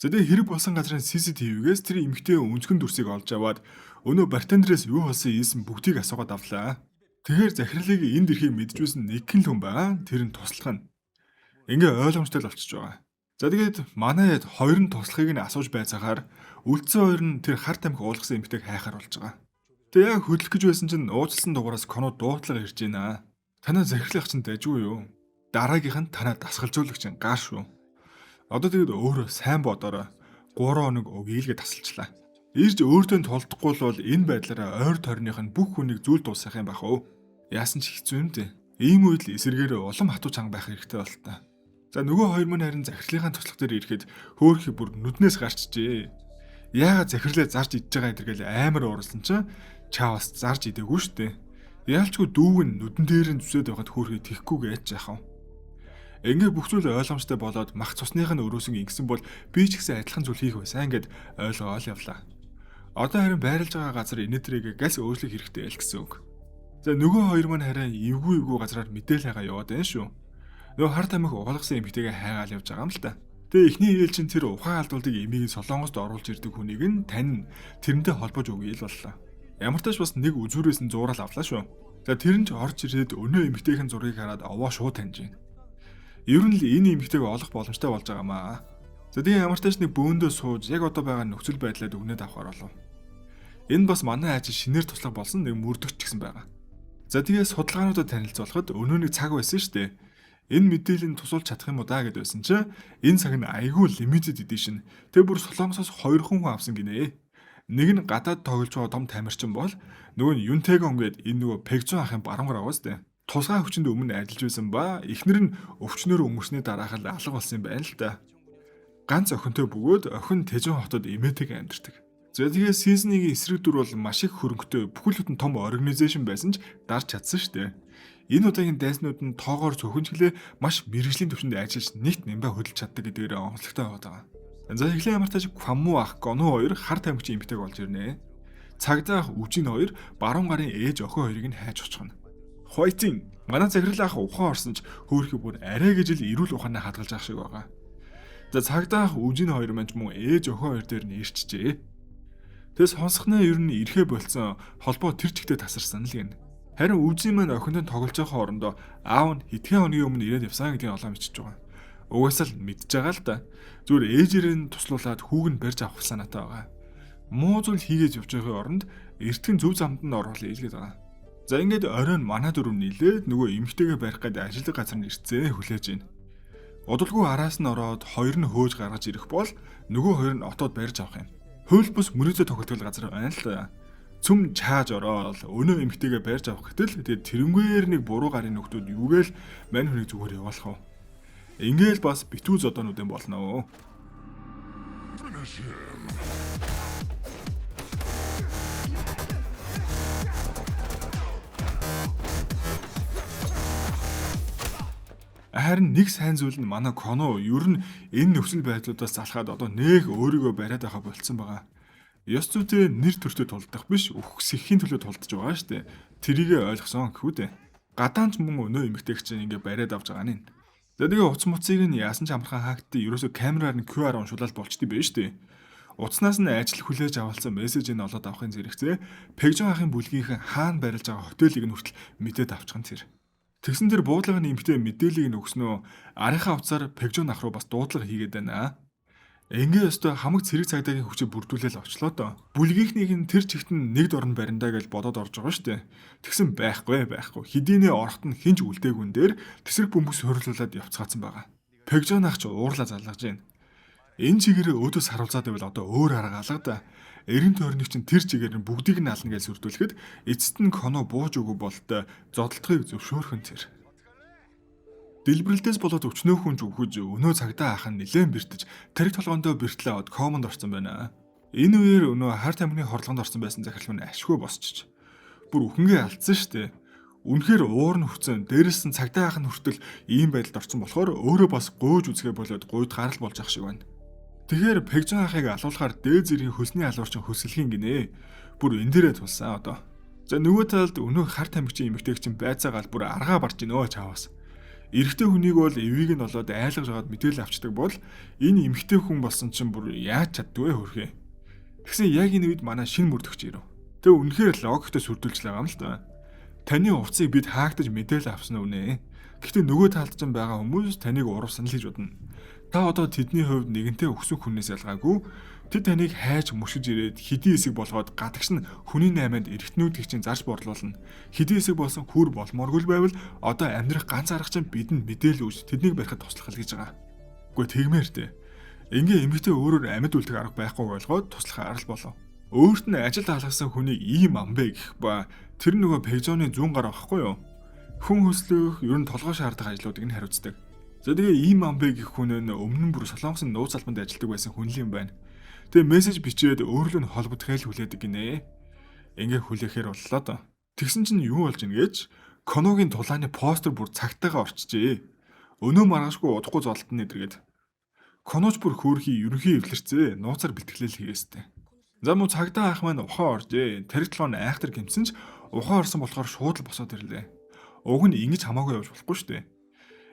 За тэгээ хэрэг болсон газрын CCTV-гээс тэр эмэгтэй өнцгөн дүрсийг олж аваад өнөө бартендрээс юу болсон ийсэн бүгдийг асуугаад авлаа. Тэгэхээр захирлыг энд ирэхийг мэдчихсэн нэгэн л хүн байгаа. Тэр нь туслах нь. Ингээ ойлгомжтой л болчихж байгаа. За тэгээд манай хоёр нь туслахыг нь асууж байцаагаар үлдсэн хоёр нь тэр хар тамхи уулгасан эмэгтэйг хайхаар болж байгаа. Тэгээ яг хөдлөх гэж байсан чинь уучлсан дугаараас конод дуутлага ирж байна. Танаа захирлах чинь дажгүй юу? Дараагийнх нь танаа дасгалжуулагч гар шүү. Одоо тэгээд өөрөө сайн бодорой 3 хоног өгье л гэж тасалчлаа. Ирж өөртөө толдохгүй бол энэ байдлаараа ойр тойрных нь бүх хүнийг зүйл дуусгах юм бах уу? Яасан ч хэцүү юм дээ. Ийм үед л эсэргээр улам хатуу чанга байх хэрэгтэй бол та. За нөгөө хоёр мань харин захирлынхаа туслах дээр ирэхэд хөөхий бүр нүднээс гарчжээ. Яагаад захирлаа зарж идж байгаа энэ гэл амар ууралсан чинь чаа бас зарж идээгүй штэ. Яалчгүй дүүг нь нүдэн дээр нь зүсээд байхад хөөрхий тэхгүй гэж яах вэ? Ингээ бүх зүйл ойлгомжтой болоод мах цусных нь өрөөсөн ингэсэн бол би ч гэсэн адилхан зүйл хийх байсан гэд ойлгоол явлаа. Одоо харин байрлаж байгаа газар инээдрийг галс өөрчлөх хэрэгтэй л гэсэн үг. За нөгөө хоёр маань харин эвгүй газраар мэдээл хайгаа яваад байна шүү. Нөгөө хар тамхи угаалгасан эмэгтэйгээ хайгаал явж байгаа юм л та. Тэгээ эхний ээлжин тэр ухаан алдуулдаг эмийг солонгост оруулж ирдэг хүнийг нь тань тэрнтэй холбож өгье л боллоо. Ямар ч тач бас нэг үзүүрээс нь зуурал авлаа шүү. За тэр нь ч орж ирээд өнөө эмэгтэйхэн зургийг хараад овоо шууд таньж байна. Ер нь л энэ эмэгтэйг олох боломжтой болж байгаамаа. За тэгээ ямар ч тач нэг бөөндөө сууж яг одоо байгаа нөхцөл байдлаа дүгнээд авахар болов. Энэ бас манай ажил шинээр туслах болсон нэг мөрдөгч гэсэн байгаа. За тэгээ судалгаануудад танилцуулахад өнөө нэг цаг байсан шүү дээ. Энэ мэдээллийн тусуулж чадах юм уу даа гэд байсан чинь энэ цаг нь айгүй limited edition. Тэг бүр солонгосоос 2 хүн авсан гинэ. Нэг нь гадаад тоглож байгаа том тамирчин бол нөгөө нь Юнтэгон гээд энэ нөгөө Пегзон ахын баруунгаар аваас дээ. Тусгай хүчинд өмнө ажиллаж байсан ба эхнэр нь өвчнөөр өмөрсний дараах л алга болсон юм байна л да. Ганц охинтой бөгөөд охин Тэжон хотод эмээтэйг амьдардаг. За тэгээ сизоныг эсрэг дүр бол маш их хөрөнгөтэй бүхэл бүтэн том организашн байсан ч дарж чадсан шүү дээ. Энэ удаагийн дайснууд нь тоогоор цөхөнчлээ маш мэрэгжлийн төвшөнд ажиллаж нэгт нэмбэ хөдөлж чаддаг гэдгээр онцлогтой байгаа. За эхлээ ямар тач Кваму ах Гону хоёр хар тамхичийн эмэгтэйг олж ирнэ. Цагдаа ах Үжин хоёр баруун гарын ээж охин хоёрыг нь хайж очихно. Хойтин манай захирал ах ухаан орсон ч хөөрхий бүр арай гэж л эрүүл ухаанаа хадгалж ах шиг байгаа. За цагдаа ах Үжин хоёр маань ч мөн ээж охин хоёр дээр нь ирчихжээ. Тэс сонсохноо ер нь ирэхэ болцсон холбоо тэр чигтээ тасарсан л гин. Харин Үжин маань охинтой тоглож байгаа хоорондоо аав нь хэдхэн хоногийн өмнө ирээд явсан гэдгийг олоо мэдчихэж байгаа. Угаасаа л мэдж байгаа л да. Зүгээр ээжээр нь туслуулаад хүүг нь барьж авах санаатай байгаа. Муу зүйл хийгээд явж байгаа оронд эртгэн зөв замд нь оруулаа илгээд байгаа. За ингээд оройн манай дөрөв нийлээд нөгөө эмэгтэйгээ барих гэдэг ажилтг газар нь ирцээ хүлээж байна. Удалгүй араас нь ороод хоёр нь хөөж гаргаж ирэх бол нөгөө хоёр нь отоод барьж авах юм. Хууль бус мөрөөдө тогтвол газар байна л да. Цөм чааж ороод өнөө эмэгтэйгээ барьж авах гэтэл тэгээд тэрнгээр нэг буруу гарын нөхдүүд юугээл мань хүнийг зүгээр явуулах вэ? Ингээл бас битүү зодоонууд юм болно. Харин нэг сайн зүйл нь манай Коно ер нь энэ нөхцөл байдлуудаас залхаад одоо нэг өөрийгөө бариад байгаа болцсон байгаа. Ёс зүйтэй нэр төртөө тулдах биш үхсэхийн төлөө тулдж байгаа штэ. Тэрийгэ ойлгосон гэхүү дээ. Гадаанч мөн өнөө эмэгтэйг чинь ингээ бариад авч байгаа нь. За тэгээ утас муцыг нь яасан ч амархан хаагдтыг ерөөсөө камераар нь QR уншуулаад болчтой байж штэ. Утаснаас нь ажил хүлээж авалцсан мессежийг нь олоод авахын зэрэгцээ Пегжон ахын бүлгийнхэн хаана барилж байгаа хотелийг нь хүртэл мэдээд авчихсан тэр. Тэгсэн тэр буудлын эмэгтэй мэдээллийг нь өгснөө арийнхаа утсаар Пегжон ах руу бас дуудлага хийгээд байна. Ингээ өстө хамаг цэрэг цагдаагийн хүчийг бүрдүүлэл авчлаа доо. Бүлгийнхнийг нь тэр чигт нь нэгд орон бариндаа гэж бодоод орж байгаа штэ. Тэгсэн байхгүй. Хэдийнэ орохт нь хинж үлдээгүн дээр тэсрэг бөмбөс хөрөлүүлээд явцгаацсан байгаа. Пегжон ах ч уурлаа залгаж байна. Энэ чигээрээ өөдөөс харуулцаад байвал одоо өөр арга алга да. Эрен тойрны чинь тэр чигээр нь бүгдийг нь ална гэж сүрдүүлэхэд эцэст нь Коно бууж өгөө болтой зодтолтгийг зөвшөөрхөн тэр. Дэлбэрэлтээс болоод өчнөөхөн зүгхэж өнөө цагдаа ах нь нэлээд бэртэж тариг толгоондоо бэртлээ аваад комонд орсон байна. Энэ үеэр өнөө хар тамхины хорлогонд орсон байсан захирал минь ашгүй босчих. Бүр үхэнгээ алдсан штэ. Үнэхээр уур нь хүцэн дээрээс нь цагдаа ах нь хүртэл ийм байдалд орсон болохоор өөрөө бас гуйж үзгээ болоод гуйд гарал болж ах шиг байна. Тэгэхээр Пегжон ахыг алуулахаар дээд зэргийн хөлсний алуурчин хөсөлхийн гинэ. Бүр энэ дээрээ тулсан одоо. За нөгөө талд өнөө хар тамхичийн эмэгтэйг чинь байцаагаал бүр аргаа барж гинөө чаавас. Эрэгтэй хүнийг бол эвийг нь олоод айлгаж аваад мэдээлэл авчдаг бол энэ эмэгтэй хүн болсон чинь бүр яаж чаддгүй хөрхөө. Тэгсэн яг энэ үед манай шинэ мөрдөгч ирв. Тэг үнэхээр логиктой сүрдүүлж байгаа юм л да. Таны хувцсыг бид хаагдаж мэдээлэл авсан үнэ. Гэхдээ нөгөө талд чинь байгаа хүмүүс таныг урвсан л гэж бодно. Та одоо тэдний хувьд нэгэнтээ өксөх хүнээс ялгаагүй тэд таныг хайж мөшөж ирээд хэдий эсэг болгоод гадагш нь хүний найманд эргэтнүүдийг чинь зарж борлуулна. Хэдий эсэг болсон хүр болмооргүй байвал одоо амьдрах ганц арга чинь бидэнд мэдээлэл өгч тэднийг барихад туслах л гэж байгаа. Үгүй тэгмээр дээ. Ингээ эмэгтэй өөрөөр амьд үлдэх арга байхгүй ойлгоод туслах арал болов. Өөрт нь ажил таалгасан хүнийг ийм амбэ гэх ба тэр нөгөө Пегжоны зүүн гар авахгүй юу? Хүн хөслөх ер нь толгой шаардах ажлуудыг нь хариуцдаг. За тэгээ ийм амбэ гэх хүн нь өмнө нь бүр Солонгосын нууц албанд ажилладаг байсан хүн л юм байна. Тэгээ мессеж бичээд өөрлөө нь холбогдохыг хүлээдэг гинэ. Ингээ хүлээхээр боллоо доо. Тэгсэн чинь юу болж ийн гэж Коногийн тулааны постэр бүр цагтаагаа орчжээ. Өнөө маргашгүй удахгүй зодтолтны эдэргээд. Коноч бүр хөөрхий ерөнхий эвлэрцээ нууцаар бэлтгэлэл хийгээстэй. За муу цагдаа ах маань ухаан оржээ. Тэрэгтлон айхтар гэмсэн ч ухаан орсон болохоор шууд л босоод ирлээ. Уг нь ингэж хамаагүй явж болохгүй шүү дээ.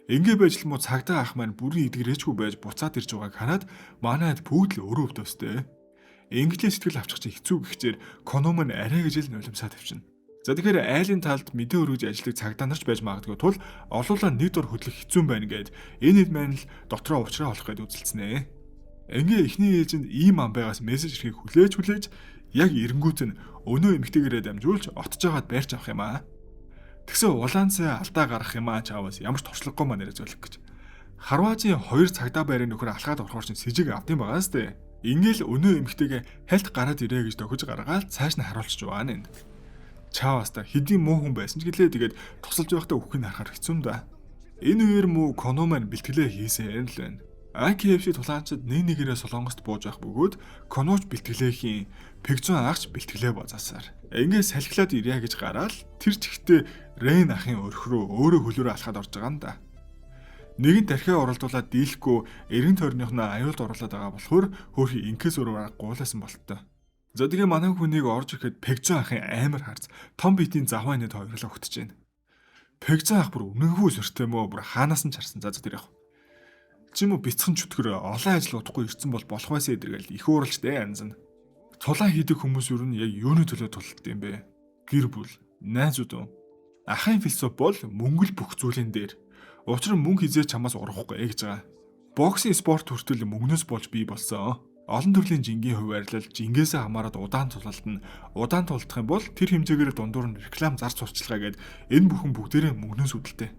Ингээ байж л муу цагдаа ах маань бүрийн эдгэрээчгүй байж буцаад ирж байгааг хараад манайд бүгд л өрөө өвдөөстэй. Инглиш сэтгэл авчих чи хэцүү гэхчээр Коно маань арай гэж л нулимсаа тавьчихна. За тэгэхээр айлын талд мэдээ өргөж ажилладаг цагдаа нарч байж магадгүй тул олуулаа нэг дор хөдлөх хэцүү байна гэд энэ хэд маань л дотроо уучраа олох гээд үзэлцэнэ. Ингээ эхний ээлжинд ийм ам байгаас мессеж ирэхийг хүлээж яг эренгүүт нь өнөө эмэгтэйгээрээ дамжуулж отж жагаад байрч авах юм аа. Тэгсэн улаанцаа алдаа гаргах юм аа чаавас ямар ч туршлагагүй маань яриа зөвлөх гэж. Харваажийн 2 цагдаа байрын нөхөр алхаад орохоор чинь сэжиг авдсан байгаа сте. Ингээл өнөө эмэгтэйгээ хальт гараад ирээ гэж тохиж гаргаад цааш нь харуулчих байгаа нэ. Чааваста хэдийн муу хүн байсан ч гэлээ тэгээд тусалж байхдаа үхэх нь харахаар хэцүү юм да. Энэ үеэр муу Коно маань бэлтгэлээ хийсэн л байна. AKFC тулаанчид нэгээрээ солонгост бууж байх бөгөөд Коноч бэлтгэлээхийн Пегзон агч бэлтгэлээ базаасаар. Ингээ салхилаад ирья гэж гараал тэр чигтээ Рейн ахын өрх рүү өөрөө хөлөөрөө алхаад орж байгаа юм да. Нэгэн тархиа оролдуулаад дийлэхгүй эргэн тойрныхноо аюулд оруулаад байгаа болохоор хөөхий инкээс өрөөр гуулсан болттой. За тэгээ манай хүнийг орж ирэхэд Пегзон ахын амар харц том битийн завхаа нэт хоёрлоо өгтөж байна. Пегзон ах бүр үнэнгүй сөртэй мөө бүр хаанаас нь чарсан за тэр яг. Чи мө бяцхан чөтгөр олон ажил удахгүй ирсэн бол болох байсан эдэргээл их ууралжтэй янз нь. Тулаан хийдэг хүмүүс юу нь яг юуны төлөө тулалт юм бэ? Гэр бүл, найзууд уу? Ахын философи бол мөнгө л бүх зүйлэн дээр. Учир нь мөнгө хизээ чамаас урахгүй гэж байгаа. Боксing спорт хүртэл мөнгнөөс болж бий болсон. Олон төрлийн жингийн хуваарлал жингээс хамаарат удаан тулалдна. Удаан тулдах юм бол тэр хэмжээгээр дундуур нь реклам зар сурчлагаа гэд энэ бүхэн бүгдээрээ мөнгнөөс үүдэлтэй.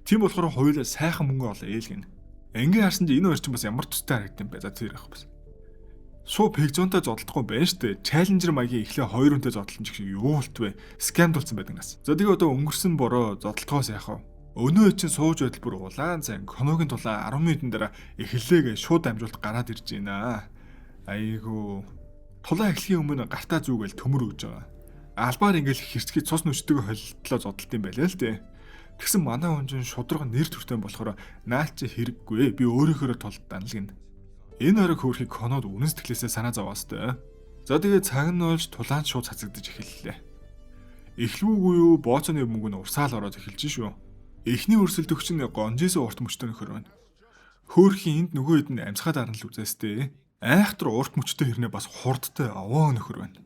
Тийм болохоор хоёулаа сайхан мөнгө олоо ээлгэн. Ингээ харсан чинь энэ хоёр ч бас ямар тустай харагдсан бэ? За тэр яах вэ? Суу Пегзонтой зодтолдохгүй байна штэ. Челленжер маягийн эхлээ 2 хүнтэй зодтолсон ч гэсэн юу болт вэ? Скамдулсан байдаг нас. За тэгээ одоо өнгөрсөн бороо зодтолтгоос яах вэ? Өнөө чинь сууж байдал бүр улаан зан Коногийн тулаан 10 минутын дараа эхэллээгээ шууд амжуулт гараад ирж байна. Айгуу. Тулаан эхлэхийн өмнө гартаа зүгэл төмөр өгж байгаа. Албаар ингээл хэрцгий цус нүчтэйг холилтлоо зодтолт юм байлаа л дээ. Тэгсэн манай хүн чинь шудраг нэр төртэй болохоор наалч хэрэггүй. Би өөрийнхөө толд данлгина. Энэ орог хөөрхийг Конод үнэн сэтгэлээсээ санаа зовоостой. За тэгээ цаг нь болж тулаан шууд цацагдаж эхэллээ. Эхлүүгүй юу бооцооны мөнгө нь урсаал ороод эхэлж шүү. Эхний өрсөлдөгч нь гонжээс урт мөчтэй нөхөр байна. Хөөрхийн энд нөгөө хэд нь амьсгаад арна л үзээстэй. Айхтар урт мөчтэй хэрнээ бас хурдтай овоо нөхөр байна.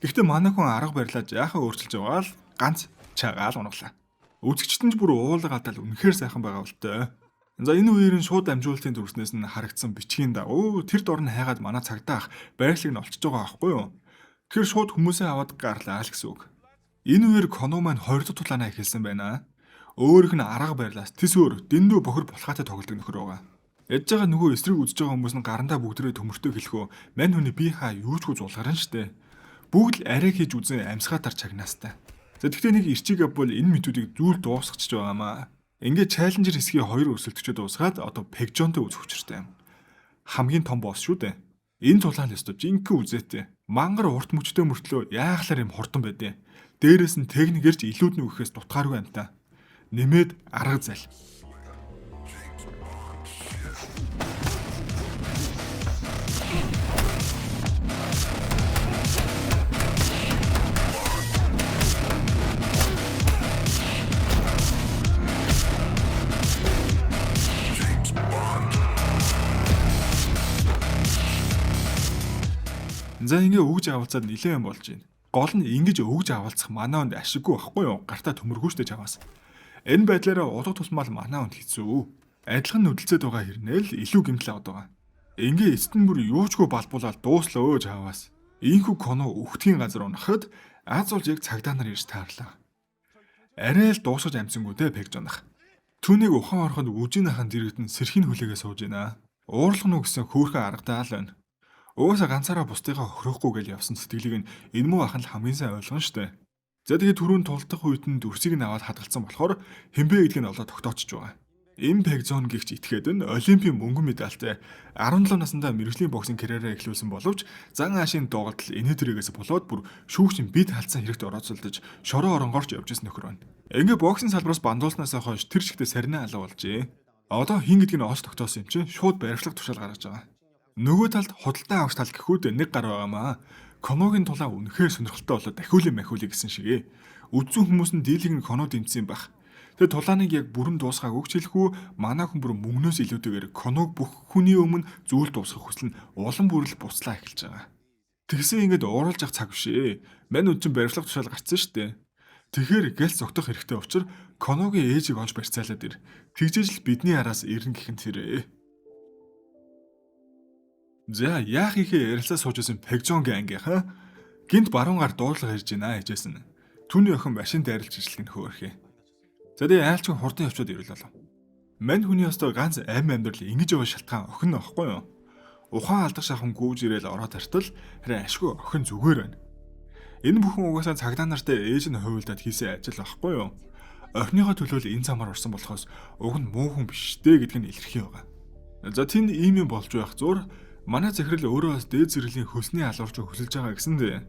Гэхдээ манай хүн арга барилаа жаахан өөрчилж байгаа л ганц чагаал унаглаа. Үзэгчтэн ч бүр уулга гадаал үнэхээр сайхан байгаа болтой. За энэ үеэр нь шууд амжуулалтын төрснөөс нь харагдсан бичгийн дагуу тэр дор нь хайгаад манай цагдаа ах байрлалыг нь олчж байгаа аахгүй юу. Тэгэхээр шууд хүмүүсээ аваад гарлаа л гэсэн үг. Энэ үеэр Коно маань 20 дахь тулаанаа эхэлсэн байна. Өөрийнх нь арга барилаас тэс өөр дэндүү бохор булхаатай тоглодог нөхөр байгаа. Ядж байгаа нөгөө эсрэг үзэж байгаа хүмүүс нь гарандаа бүгдрээ төмөртөө хэлэхөө мань хүний бие хаа юучгүй зулгарна штэ. Бүгд л арай хийж үзэн амьсгаатар чагнаастай. За тэгтээ нэг ирчиг бол энэ мэдүүдийг зүйл дуусгачих байгаамаа. Ингээд челленжер хэсгийн 2 өрсөлдөгчөд дуусгаад одоо Пегзонтой үзэх учиртай юм. Хамгийн том босс шүү дээ. Энэ тулаан өстө жинхэнэ үзээтэй. Мангар урт мөчтэй мөртлөө яахлаар юм хурдан байдیں۔ Дээрээс нь техникэрч илүүд нь өгөхөөс дутгааргүй юм та. Нэмээд арга зал. За ингээ өгж авалцаад нилээн болж байна. Гол нь ингэж өгж авалцах манай хүнд ашиггүй байхгүй юу? Гартаа төмөргүй штэ чамаас. Энэ байдлаараа улаг тусмал манай хүнд хэцүү. Адилхан нүдэлцээд байгаа хэрнээл илүү гэмтэл аваад байгаа. Ингээ эцэд нь бүр юучгүй балбуулаад дууслаа өө чаваас. Ийхүү Коно өгтгийн газар унахад аз болж яг цагдаа нар ирж таарлаа. Арай л дуусгаж амсангүй те Пегзонах. Түүнийг ухаан ороход үжинийхэн дэрэгдэн сэрхийн хүлээгээ сууж байна. Уурлах нь гэсэн хөөрхөн аргатай л байна. Угаасаа ганцаараа бусдыгаа хөрөхгүй гэж явсан сэтгэлийг нь энэ муу ахын л хамгийн сайн ойлгоно штэ. За тэгээ түрүүн тулдах үед нь дүрсийг нь аваад хадгалсан болохоор хэмбэ гэдгийг нь олоод тогтоочж байгаа. Им Пегзон гэгч этгээд нь Олимпийн мөнгөн медальтай 17 наснда мэргэжлийн боксинг карьераа эхлүүлсэн боловч зан аашийн доголдол инээдрээс болоод бүр шүүгчийн бид халдсан хэрэгт орооцолдож шороо оронгорч явж исэн нөхөр байна. Ингээ боксинг салбараас бандуулснаас хойш тэр чигтээ сарнаа алга болжээ. Одоо хин гэдгийг нь олж тогтоосон юм чинь шууд баримтлах тушаал гаргаж байгаа. Нөгөө талд худалдан авах тал гэхүүд нэг гар байгаамаа. Коногийн тулаа үнэхээр сонирхолтой болоод дахиулын махиулъя гэсэн шигээ. Үдзүүн хүмүүс нь дийлэг нь коно дэмжсэн байх. Тэгээ тулааныг яг бүрэн дуусгаагүй ч хэлэхгүй манай хүн бүр мөнгнөөс илүүтэйгээр коног бүх хүний өмнө зүйл дуусгах хүсэл нь улам бүрэл буцлаа эхэлж байгаа. Тэгсэн ингээд ууралж явах цаг бишээ. Мань үдчин баримтлах тушаал гарцсан штэ. Тэгэхээр гэл зогтох хэрэгтэй учраас коногийн ээжийг олж барьцаалаад ир. Тэгжээж л бидний араас ирнэ гэхэн тэрэ. За яах ихэ ярилцаа сууж исэн Пегзонгийн ангийнхаа гинт баруун гар дуурлага ирж байна гэжсэн. Түүний охин машин дайрлж ижилхэн хөөрхий. За тэгээ айлчгүй хурдан явчаад ирэл болов. Мань хүний өстөө ганц амь амьдрал ингэж явах шалтгаан охин нөхгүй юу? Ухаан алдах шахам гүйж ирээл ороод тартал харин ашгүй охин зүгээр байна. Энэ бүхэн угаасаа цагдаа нартай ээж нь хувилдаад хийсэн ажил байхгүй юу? Охиныхоо төлөө энэ замаар орсон болохоос уг нь муу хүн биш дээ гэдг нь илэрхий байгаа. За тэнд ийм юм болж байх зур манай захирал өөрөө бас дээд зэрэглэлийн хөлсний алуурч хөсөлж байгаа гэсэндээ.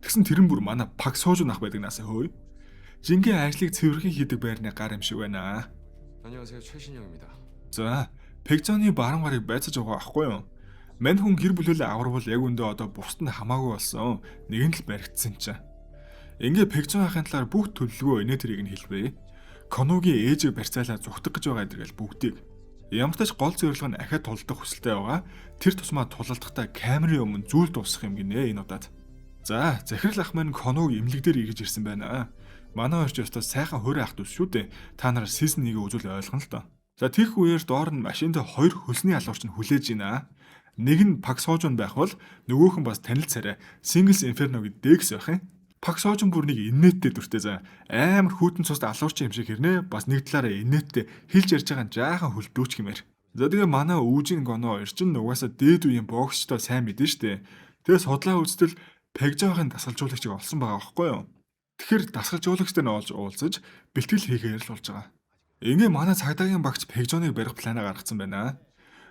Тэгсэн тэрэн бүр манай паг суужун ах байдаг наасаа хөөе. Жингийн ажлыг цэвэрхэн хийдэг байрны гар юм шиг байна. 안녕하세요. 최신영입니다. За, Пегзоны баруун гарыг байцаж байгаа байхгүй юу? Мань хүн гэр бүлээ аварвал яг өндөө одоо бусд нь хамаагүй болсон. Нэгэн л баригдсан чинь. Ингээ Пегзон ахын талаар бүх төлөвлөгөө инээ тэрийг нь хэлбэ. Коногийн ээжийг барьцаалаа зүхтэх гэж байгаа гэдэгэл бүгдийг. Ямар ч тач гол зорилго нь ахад тулдах хүсэлтэй байгаа. Тэр тусмаа тулалдахдаа камерын өмнө зүйл дуусгах юм гинэ энэ удаад. За, захирал ах маань Коног имлэг дээр ирж ирсэн байна. Манай орч ёстой сайхан хөөрэ ах дүүс шүү дээ. Та нараа сизон 1-ийг үзүүл ойлгоно л доо. За тийх үеэр доор нь машинд хоёр хөлсний алуурч нь хүлээж байна. Нэг нь Пак Соожон байх бол нөгөөх нь бас танил царай Singles Inferno гэдэг дэгс байх юм. Пак Соожон бүр нэг инээдтэй дүртэй за амар хүүтэн цуст алуурч юм шиг хэрнээ бас нэг талаараа инээдтэй хэлж ярьж байгаа жаахан хөлдөөч гэмээр. За тэгээ манай үүжин гоно хоёр чинь угаасаа дээд үеийн боксчтой сайн мэдэн штэ. Тэгээ судлаа үзтэл Пегзогийн дасгалжуулагчийг олсон байгаа байхгүй юу? Тэгэхээр дасгалжуулагчтай нь олж уулзаж бэлтгэл хийхээр л болж байгаа. Ингээ манай цагдаагийн багц Пегзоныг барих планаа гаргацсан байна.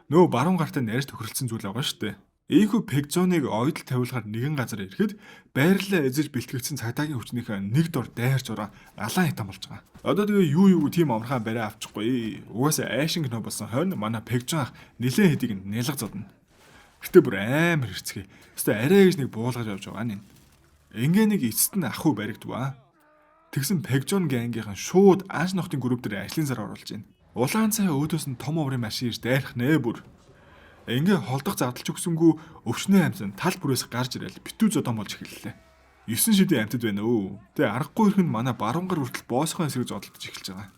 Нөө баруун гартаа нарийнж тохиролцсон зүйл байгаа шүү дээ. Ийхүү Пегзоныг ойдол тавиулахаар нэгэн газар ирэхэд байрлалаа эзэж бэлтгэгдсэн цагдаагийн хүчнийхээ нэг дор дайрч ураа алаан хитам болж байгаа. Одоо тэгээ юу тийм амархан барай авчихгүй. Угаасаа айшин кино болсон хойно манай Пегзон ах нилээн хэдийг нялга зодно. Гэтэ бүр амар хэрцгий. Өстө арай гэж нэг буулгаж явж байгаа нэ. Ингээ нэг эцэст нь ахуй баригдваа. Тэгсэн Пегзон гангийнхан шууд анш нохтын групп дээр ажлын зар оруулж байна. Улаан цай өөдөөс нь том оврын машин ирж дайрах нэ бүр. Ингээ холдох зардалч өгсөнгүү өвчнөө амсан тал бүрээс гарч ирэл битүү зодон болж эхэллээ. 9 шидийн амтд байна өө. Тэгээ аргагүй ихэн манай баруун гар хүртэл боосхоо эсрэг зодолдож эхэлж байгаа.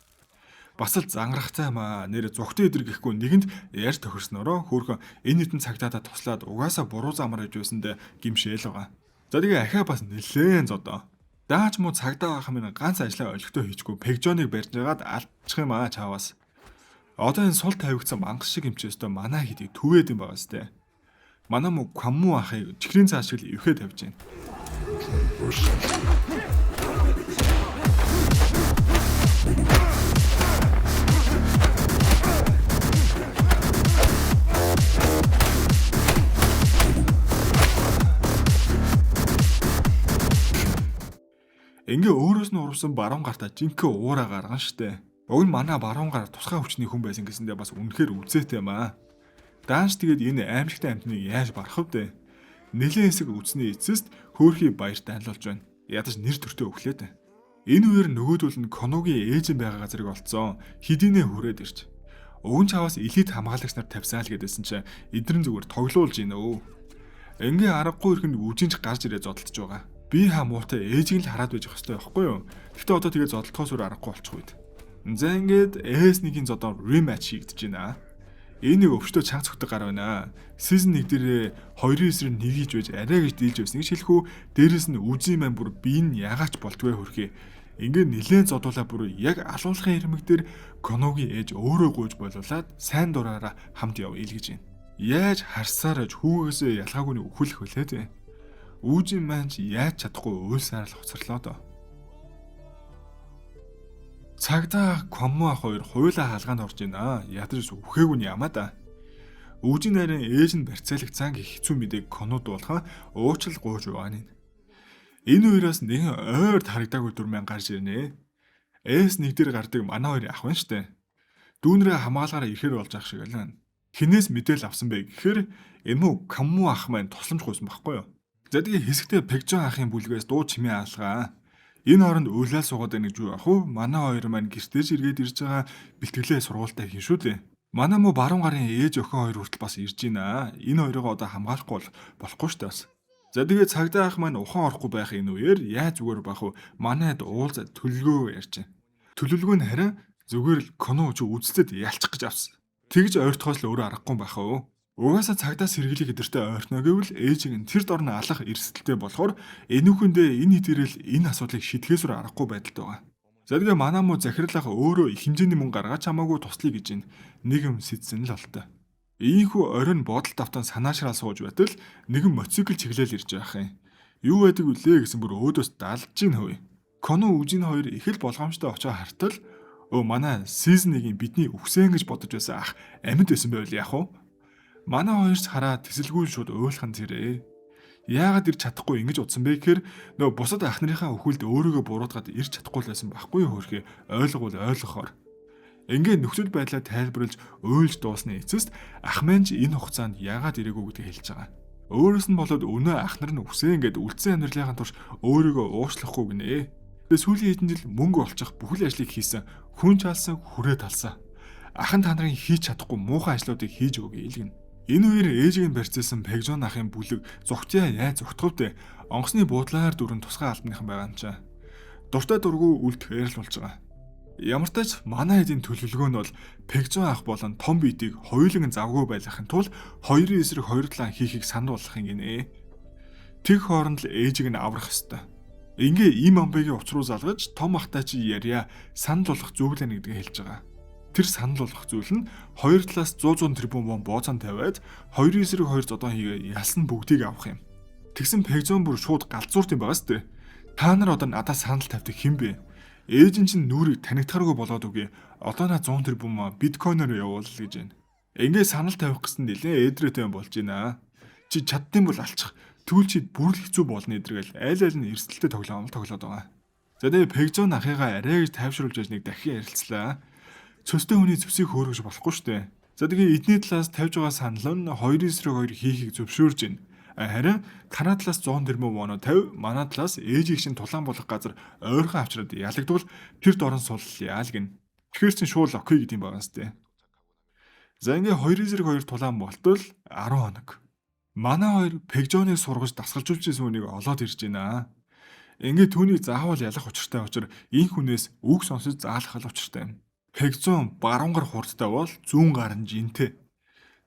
Бас л зангарахтай маа нэр зүгтээ идэр гэхгүй нэгэнд ярьж тохирснороо хөөхөн энэ хэдэн цагтаадаа туслаад угаасаа буруу замаар иж байсанд гимшээл байгаа. За тэгээ ахаа бас нэлээн зодоо. Даач муу цагдаа байх минь ганц ажлаа олигтой хийчихгүй Пегзоныг барьж байгаад алдчих юм аа чааваас. Одоо энэ сул тавигдсан мангас шиг хэмчээстэй манай хэдийг түвээд юм байгаа сте. Манай муу Камму ахыг чихрийн цааш шиг ивхэ тавьж байна. Ингээ өөрөөс нь урвсан баруун гартаа жинхэнэ уураа гарган штэ. Уг нь манай баруун гар тусгай хүчний хүн байсан гэсэндээ бас үнэхээр үзээтэй маа. Даанч тэгээд энэ аимшигтай амтныг яаж барах вэ? Нэлээд хэсэг үсний эцэст хөөрхий баярт данлуулж байна. Ядаж нэр төртөө өглөөд. Энэ үеэр нөгөөдөл нь Коногийн ээжэн байгаа газрыг олцсон. Хидинэ хүрээд ирж. Өвөн чаваас элит хамгаалагч нар тавьсаа л гэдээсэн чинь эдгэрэн зүгээр тоглуулж ийн өө. Ингээ аргагүй ихэнд үжинч гарч ирээ зодтолж байгаа. Би хаа муутай ээжийг л хараад байж байгаа хэрэгтэй байхгүй юу? Гэхдээ одоо тэгээ зодтолтоос өөр аргагүй болчих үед. За ингээд S1-ийн зодоо rematch хийгдэж байна. Энэ нэг өвчтөө чанга цогтой гар байна. Season 1 дээр 2-ын эсрэг нэг хийж байж арай гэж дийлж байсан гэж хэлэхүү. Дээрээс нь үзий маань бүр би нь ягаач болтгүй хөрхий. Ингээд нилээн зодуулаа бүр яг алуулахын хэрмэг дээр Коногийн ээж өөрөө гуйж болуулаад сайн дураараа хамт яв илгэж байна. Яаж харсаараж хүүгээсээ ялгаагүй өхөлөх вүлээ. Үүжин маань яаж чадахгүй уйлсаар л хоцорлоо доо. Цагдаа Коммо ах хоёр хуйлаа хаалгаанд орж ийна. Ядаж үхээгүй нь ямаа да. Үүжин нарийн ээж нь барьцаалах цанг хэцүү мэдээг Конод болгон уучлал гуйж байна. Энэ хоёроос нэгэн ойрд харагдаагүй дүрмэн гарч ирнэ. Эс нэг дээр гардаг манай хоёрын ах байна штэ. Дүүнрээ хамгаалаараа ирэхэр болж ах шиг алаа. Хинээс мэдээл авсан бэ гэхээр энэ мүү Коммо ах маань тусламж гуйсан байхгүй юу? За тэгээ хэсэгтээ Пегжон ахын бүлгээс дуу чимээ алгаа. Энэ хооронд уйлал суугаад байна гэж юу ах вэ? Манай хоёр маань гэртээж эргээд ирж байгаа бэлтгэлээ сургуультай хийн шүү дээ. Манай муу баруун гарын ээж охин хоёр хүртэл бас ирж байна. Энэ хоёроо одоо хамгаалахгүй болохгүй шүү дээ бас. За тэгээ цагдаа ах маань ухан орохгүй байх энэ үеэр яаж зүгээр бах вэ? Манайд уулзаад төлөлгөө ярьж байна. Төлөлгөө нь харин зүгээр л Коно ч үзлээд ялчих гэж авсан. Тэгж ойртохоос л өөрөө аргагүй байх вэ? Угаасаа цагдаа сэргийлэх гэдэртээ ойртно гэвэл ээжийг нь тэр дорн алах эрсдэлтэй болохоор энүүхэндээ энэ хэдэрэл энэ асуудлыг шийдэхээсүр аргагүй байдалд байгаа. За тэгээ манай муу захирлах өөрөө их хэмжээний мөнгө гаргаж хамаагүй туслая гэж нэгэн сэдсэн л олтой. Ийхүү оройн бодолд автан санаашраа сууж байтал нэгэн мотоцикл чиглэл ирж байх юм. Юу байдаг вүлээ гэсэн бүр өөдөөс далж ийн хөөе. Коно үжин хоёр их л болгоомжтой очоо хартал манай сизон 1-ийн бидний үхсэн гэж бодож байсан ах амьд байсан байвал яах вэ? Манай хоёрч хараа тэсэлгүй шууд уйлхан тэрэ. Яагаад ирж чадахгүй ингэж утсан бэ гэхээр нөө бусад ах нарынхаа өхөлд өөрийгөө буруутгаад ирж чадахгүй байсан байхгүй юу хөрхий ойлговол ойлгохоор. Ингээ нөхцөл байдлаа тайлбарлаж уйлж дуусны эцэст ах маань ч энэ хугацаанд яагаад ирээгүй гэдгийг хэлж байгаа. Өөрөөс нь болоод өнөө ах нар нь үсэн ингээд үлдсэн амьдралын турш өөрийгөө уучлахгүй гинэ. Тэгээ сүүлийн хэдэн жил мөнгө олчих бүхэл ажлыг хийсэн хүн чалсан хүрээ талсан. Ахан та нарын хийж чадахгүй муухай ажлуудыг хийж өгье илгэн. Энэ үеэр ээжийг нь барьцсан Пегжон ахын бүлэг зүгтээ яаж зүгтгөвдөө онгоцны буудлаар дүрэн тусгай албаныхан байгаа юм чаа. Дуртай дургүй үлдэхээр л болж байгаа. Ямар ч тач манай хэдийн төлөвлөгөө нь бол Пегжон ах болон том биетийг хоёуланг завгүй байлгахын тулд хоёрын эсрэг хоёр талаа хийхийг сануулгах юм гинэ. Тэг хооронд л ээжийг нь аврах ёстой. Ингээ ийм амбайгийн учруу залгаж том ахтай чи ярья санал болгох зөвлөө нэгдэг хэлж байгаа. Тэр санал болгох зүйл нь хоёр талаас 100 тэрбум бооцон тавиад хоёрын эсрэг хоёр зодон хийгээ ялсан бүгдийг авах юм. Тэгсэн Пегжон бүр шууд галзуурт юм байгаа сте. Та нар одоо надад санал тавьдаг хэн бэ? Ээж нь чинь нүрийг танигдахааргүй болоод үгүй. Одоо на 100 тэрбум биткойноор явуул гэж байна. Ингээ санал тавих гэсэн нэлээ эдрээтэй болж байна. Чи чаддсан бол алчих. Тэгвэл чи бүр л хэцүү болно эдэргээл аль нь эрсдэлтэй тоглоом тоглоод байгаа. За тэгээ Пегжон ахыгаа арай гэж тайвшруулж яж нэг дахин ярилцлаа. Цөстэй хүний зүсийг хөөргөж болохгүй штэ. За тэгээ эдний талаас тавьж байгаа санал нь 2-2 хийхийг зөвшөөрж байна. Харин танаа талаас 100 тэрбум вон тавь, манай талаас ээжийг шин тулаан болох газар ойрхон авчраад ялагдвал тэр дорн суллаа л гин. Тэгэхээр чин шууд окей гэдэм байгаа сте. За ингээ 2-2 тулаан болтол 10 хоног. Манай хоёр Пегжоныг сургаж дасгалжуулж исэн үнийг олоод ирж байна. Ингээ түүнийг заавал ялах учиртай учраас энэ хүнээс үг сонсож заалах л учиртай. Пегжон баруун гар хурдтай бол зүүн гар нь жинтэй.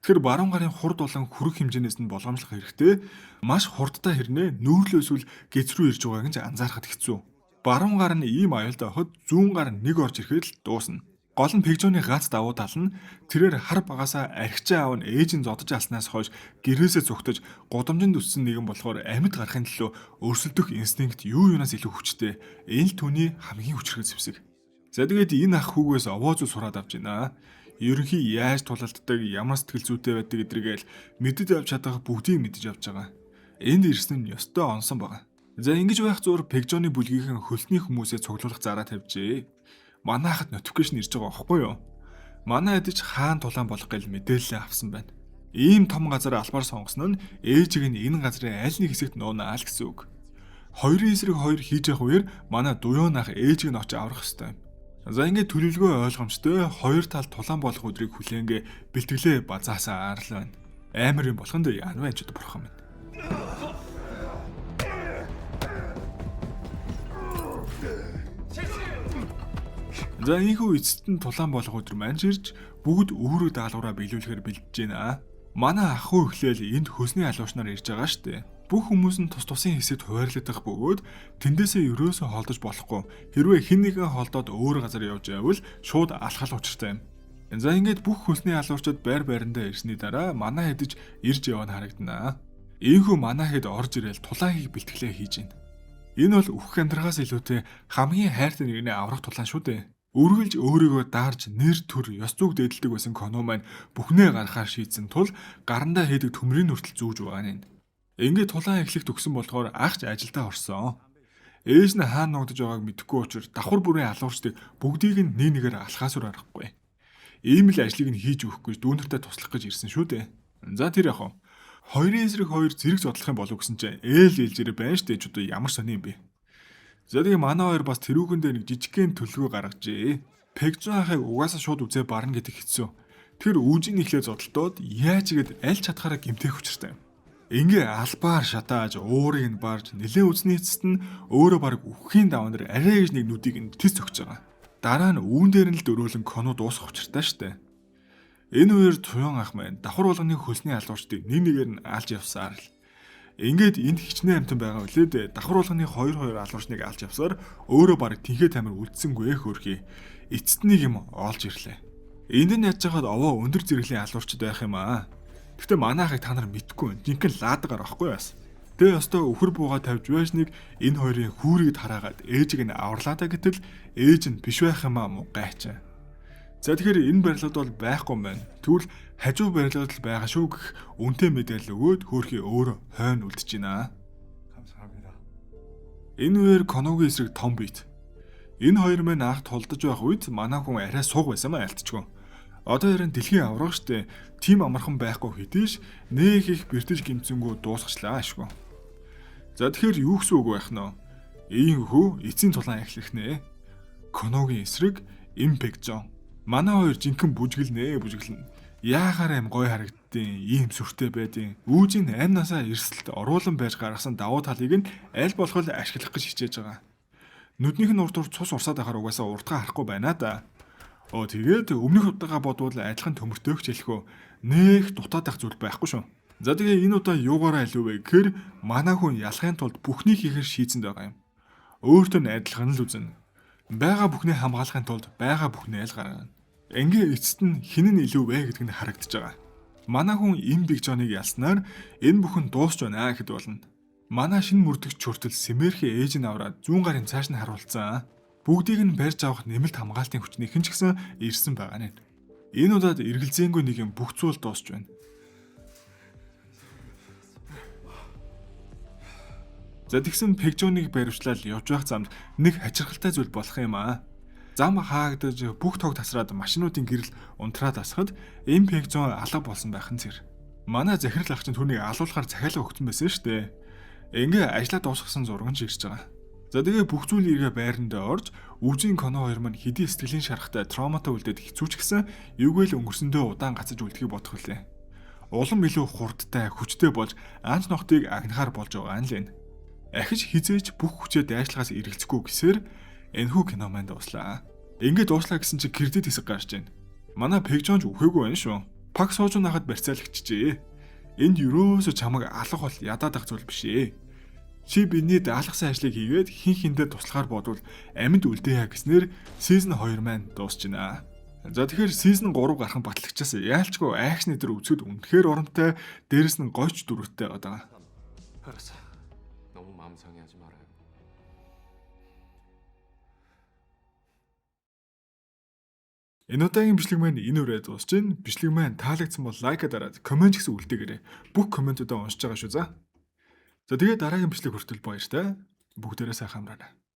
Тэгэхээр баруун гарын хурд болон хүрэх хэмжээнээс нь болгоомжлох хэрэгтэй. Маш хурдтай хэрнээ нүүрлөө эсвэл гэц рүү ирж байгааг нь анзаарахад хэцүү. Баруун гар нь ийм аюултай байхад зүүн гар нэг орж ирэхэд л дуусна. Гол нь Пегжоны гац давуу тал нь тэрээр хар багасаа архичаа аав нь ээж нь зодож алснаас хойш гэрээсээ зүгтэж гудамжинд өссөн нэгэн болохоор амьд гарахын төлөө өрсөлдөх инстинкт юу юунаас илүү хүчтэй. Энэ л түүний хамгийн хүчрхэг зэвсэг. За тэгээд энэ ах хүүгээс овоозуу сураад авч байна. Ерөнхий яаж тулалддаг, ямар сэтгэл зүйтэй байдаг гэдгийг мэддэг авч чадах бүгдийг мэдж авч байгаа. Энд ирсэн нь ёстой онсон байгаа. За ингэж байх зур Пегжоны бүлгийнхэн хөлтний хүмүүсээ цуглуулах зараа тавьжээ. Манай хат нотификейшн ирж байгаа байхгүй юу? Манай эдэж хаан тулаан болох гэл мэдээлэл авсан байна. Ийм том газар албаар сонгосон нь ээжийг нь энэ газрын аль нэг хэсэгт нуунаа л гэсэн үг. 2-2 хийж явах үеэр манай дуюун ах ээжийг нь очиж аврах ёстой юм. За ингээд төлөвлөгөө ойлгомжтой хоёр тал тулаан болох өдрийг хүлээнгээ бэлтгэлээ базаасаа аарл байна. Амар юм болохонд яан вэ ч бурхан минь. За ийхүү эцэст нь тулаан болох өдөр маань ирж бүгд өөрөг даалгавраа биелүүлэхээр бэлдэж байна. Манай ах уу ихлээл энд хөсний алуушнаар ирж байгаа штэ. Бүх хүмүүс нь тус тусын хэсэгт хуваарлагдах бөгөөд тэндээсээ ерөөсөө холдож болохгүй. Хэрвээ хэн нэгэн холдоод өөр газар явж байвал шууд алхал учиртай юм. За ингээд бүх хөсний алуурчид байр байрандаа ирсний дараа манай хэдэж ирж явна харагдана. Ийхүү манай хэд орж ирэл тулаан хийх бэлтгэлээ хийж байна. Энэ бол үхэх амьдрахаас илүүтэй хамгийн хайртай нэгний аврах тулаан шүү дээ. Үргэлж өөрийгөө даарж нэр төр ёс зүг дээдэлдэг байсан Коно маань бүхнээ гаргахаар шийдсэн тул гарандаа хийдэг төмрийн хүртэл зүүж байгаа нь. Ингээд тулаан эхлэх төгсөн болохоор агч ажилдаа орсон. Ээж нь хаана ногдож байгааг мэдэхгүй учраас давхар бүрийн алуурчдыг бүгдийг нь нэг нэгээр алхаасур арахгүй. Ийм л ажлыг нь хийж өгөхгүй дүүнэртээ туслах гэж ирсэн шүү дээ. За тэр яах вэ? Хоёрын эсрэг хоёр зэрэг зодлох юм болов гэсэн чинь ээлжирэ байна штэ ч одоо ямар сони юм бэ? За тэгээ манай хоёр бас тэрүүхэн дээр нэг жижигхэн төлөвлөгөө гаргажээ. Пегжон ахыг угаасаа шууд үзээ барна гэдэг хэцүү. Тэр үүжийн ихлэ зодтолдоод яаж игээд аль чадхаараа гимтэх учиртай. Ингээ албаар шатааж уурыг нь барж нэлээ үсний эцэст нь өөрөө баг үхэхийн даван дээр арай гэж нэг нүдийг нь тэс өгч байгаа. Дараа нь үүн дээр нь л дөрөөлөн Коно дуусах учиртай штэ. Энэ үеэр Туян ах маань давхар болгоны хөлсний алуурчдыг нэг нэгээр нь алж явсаар л. Ингээд энд хичнээн амтан байгаа үлээд давхар болгоны хоёр алуурчныг алж явсаар өөрөө баг тэнхээ тамир үлдсэнгүй хөрхий. Эцэст нэг юм олж ирлээ. Энд нь яаж байгаад овоо өндөр зэрэглэлийн алуурчд байх юм аа. Гэхдээ манайхыг та нар мэдгүй. Жинхэнэ лаадагаар ахгүй бас. Тэгээ ёстой өхөр бууга тавьж байж нэг энэ хоёрын хүүрийг тараагаад ээжийг нь аварлаадаа гэтэл ээж нь биш байх юм аа муу гайчаа. За тэгэхээр энэ барилгад бол байхгүй юм байна. Тэгвэл хажуу барилгад л байгаа шүү гэх үнэтэй мэдээлэл өгөөд хөөрхий өөрөө хойно үлдэж байна. 감사합니다. Энэ үеэр Коногийн эсрэг том бит. Энэ хоёр мань анх тулдаж байх үед манай хүн арай сууг байсан маа альтчгүй. Одоо ярин дэлхийн авраг штэ. Тим амархан байхгүй хэдийш нэг их бэртэж гимцэнгүү дуусгачлаа ашгүй. За тэгэхээр юу гэсэн үг байх нь вэ? Ийм хүү эцсийн тулаан эхлэх нэ. Коногийн эсрэг Пегжон. Манай хоёр жинхэнэ бүжгэлнэ. Яахаар аим гой харагддیں۔ Ийм сүртэй байдیں۔ Үүжийн амнасаа эрсэлт оруулан байж гаргасан давуу талыг нь аль болох ашиглах гэж хичээж байгаа. Нүднийх нь урд цус урсаад ахаар угаасаа уртгаа харахгүй байна да. Тэгээд өмнөх удаага бодвол адилхан төмөртөөгч хэлэхөө нэх дутаад ах зүйл байхгүй шүү. За тэгээ энэ удаа юугаараа илүү вэ гэхээр манай хүн ялахын тулд бүхнийг хийхээр шийдсэнд байгаа юм. Өөртөө нь адилхан л үзнэ. Бага бүхнээ хамгаалахын тулд бага бүхнээ л гаргана. Ингээ эцэст нь хин нь илүү вэ гэдг нь харагдаж байгаа. Манай хүн Пегжоныг ялснаар энэ бүхэн дуусч байна гэхэд болно. Манай шинэ мөрдөгч хүртэл Сэмэрхи ээж нь аваад зүүн гарын цааш нь харуулсан. Бүгдийг нь барьж авах нэмэлт хамгаалтын хүчний хэн ч гэсэн ирсэн байгаа нэ. Энэ удаад эргэлзээнгүй нэг юм бүх зүйл дуусч байна. За тэгсэн Пегжоныг баривчлал явж байх замд нэг хачирхалтай зүйл болох юм аа. Зам хаагдаж бүх тог тасраад машинуудын гэрэл унтраад асахад Пегжон алга болсон байх нь зэрэг. Манай захирал ах чинь түүнийг алуулахаар захиалга өгсөн байсан шүү дээ. Ингээ ажиллаа дуусгасан зураг нь ирж байгаа. За тэгээ бүх зүйл эргээ байрандаа орж Үжийн Коно хоёр маань хэдий сэтгэлийн шарахтай травматай үлдээд хэцүүч гисэн эвгээл өнгөрсөндөө удаан гацаж үлдэхийг бодох үлээ. Улам илүү хурдтай хүчтэй болж анч ногтыг агнахаар болж байгаа нь л. Ахиж хизээж бүх хүчээ дайшлагаас эргэлзэхгүй гэсээр энэхүү кино маань дуслаа. Ингээд дууслаа гэсэн чи кредит хэсэг гарч байна. Манай Пегжон ч үхээгүй байна шүү. Пак Сожун хахад барьцаалагчжээ. Энд юрөөсө чамайг алах бол ядаад ах зүйл биш ээ. Чи биний даалгасан ажлыг хийгээд хин хиндээ туслахаар бодвол амьд үлдээе гэснээр season 2 маань дуусч байна. За тэгэхээр season 3 гарах батлагчаас яалчгүй акшн дээр үзэхэд үнэхээр урамтай, дээрэс нь гойч дүрвтэй байгаа. 알았어. 너무 마음 상해하지 말아요. Энэ удаагийн бичлэг маань энэ үрээ дуусч байна. Бичлэг маань таалагдсан бол лайка дараад комент гэсэн үлдээгээрэй. Бүх комментуудаа уншиж байгаа шүү за. За тэгээд дараагийн бичлэг хүртэл баяртай. Бүгдээрээ сайхан амраарай.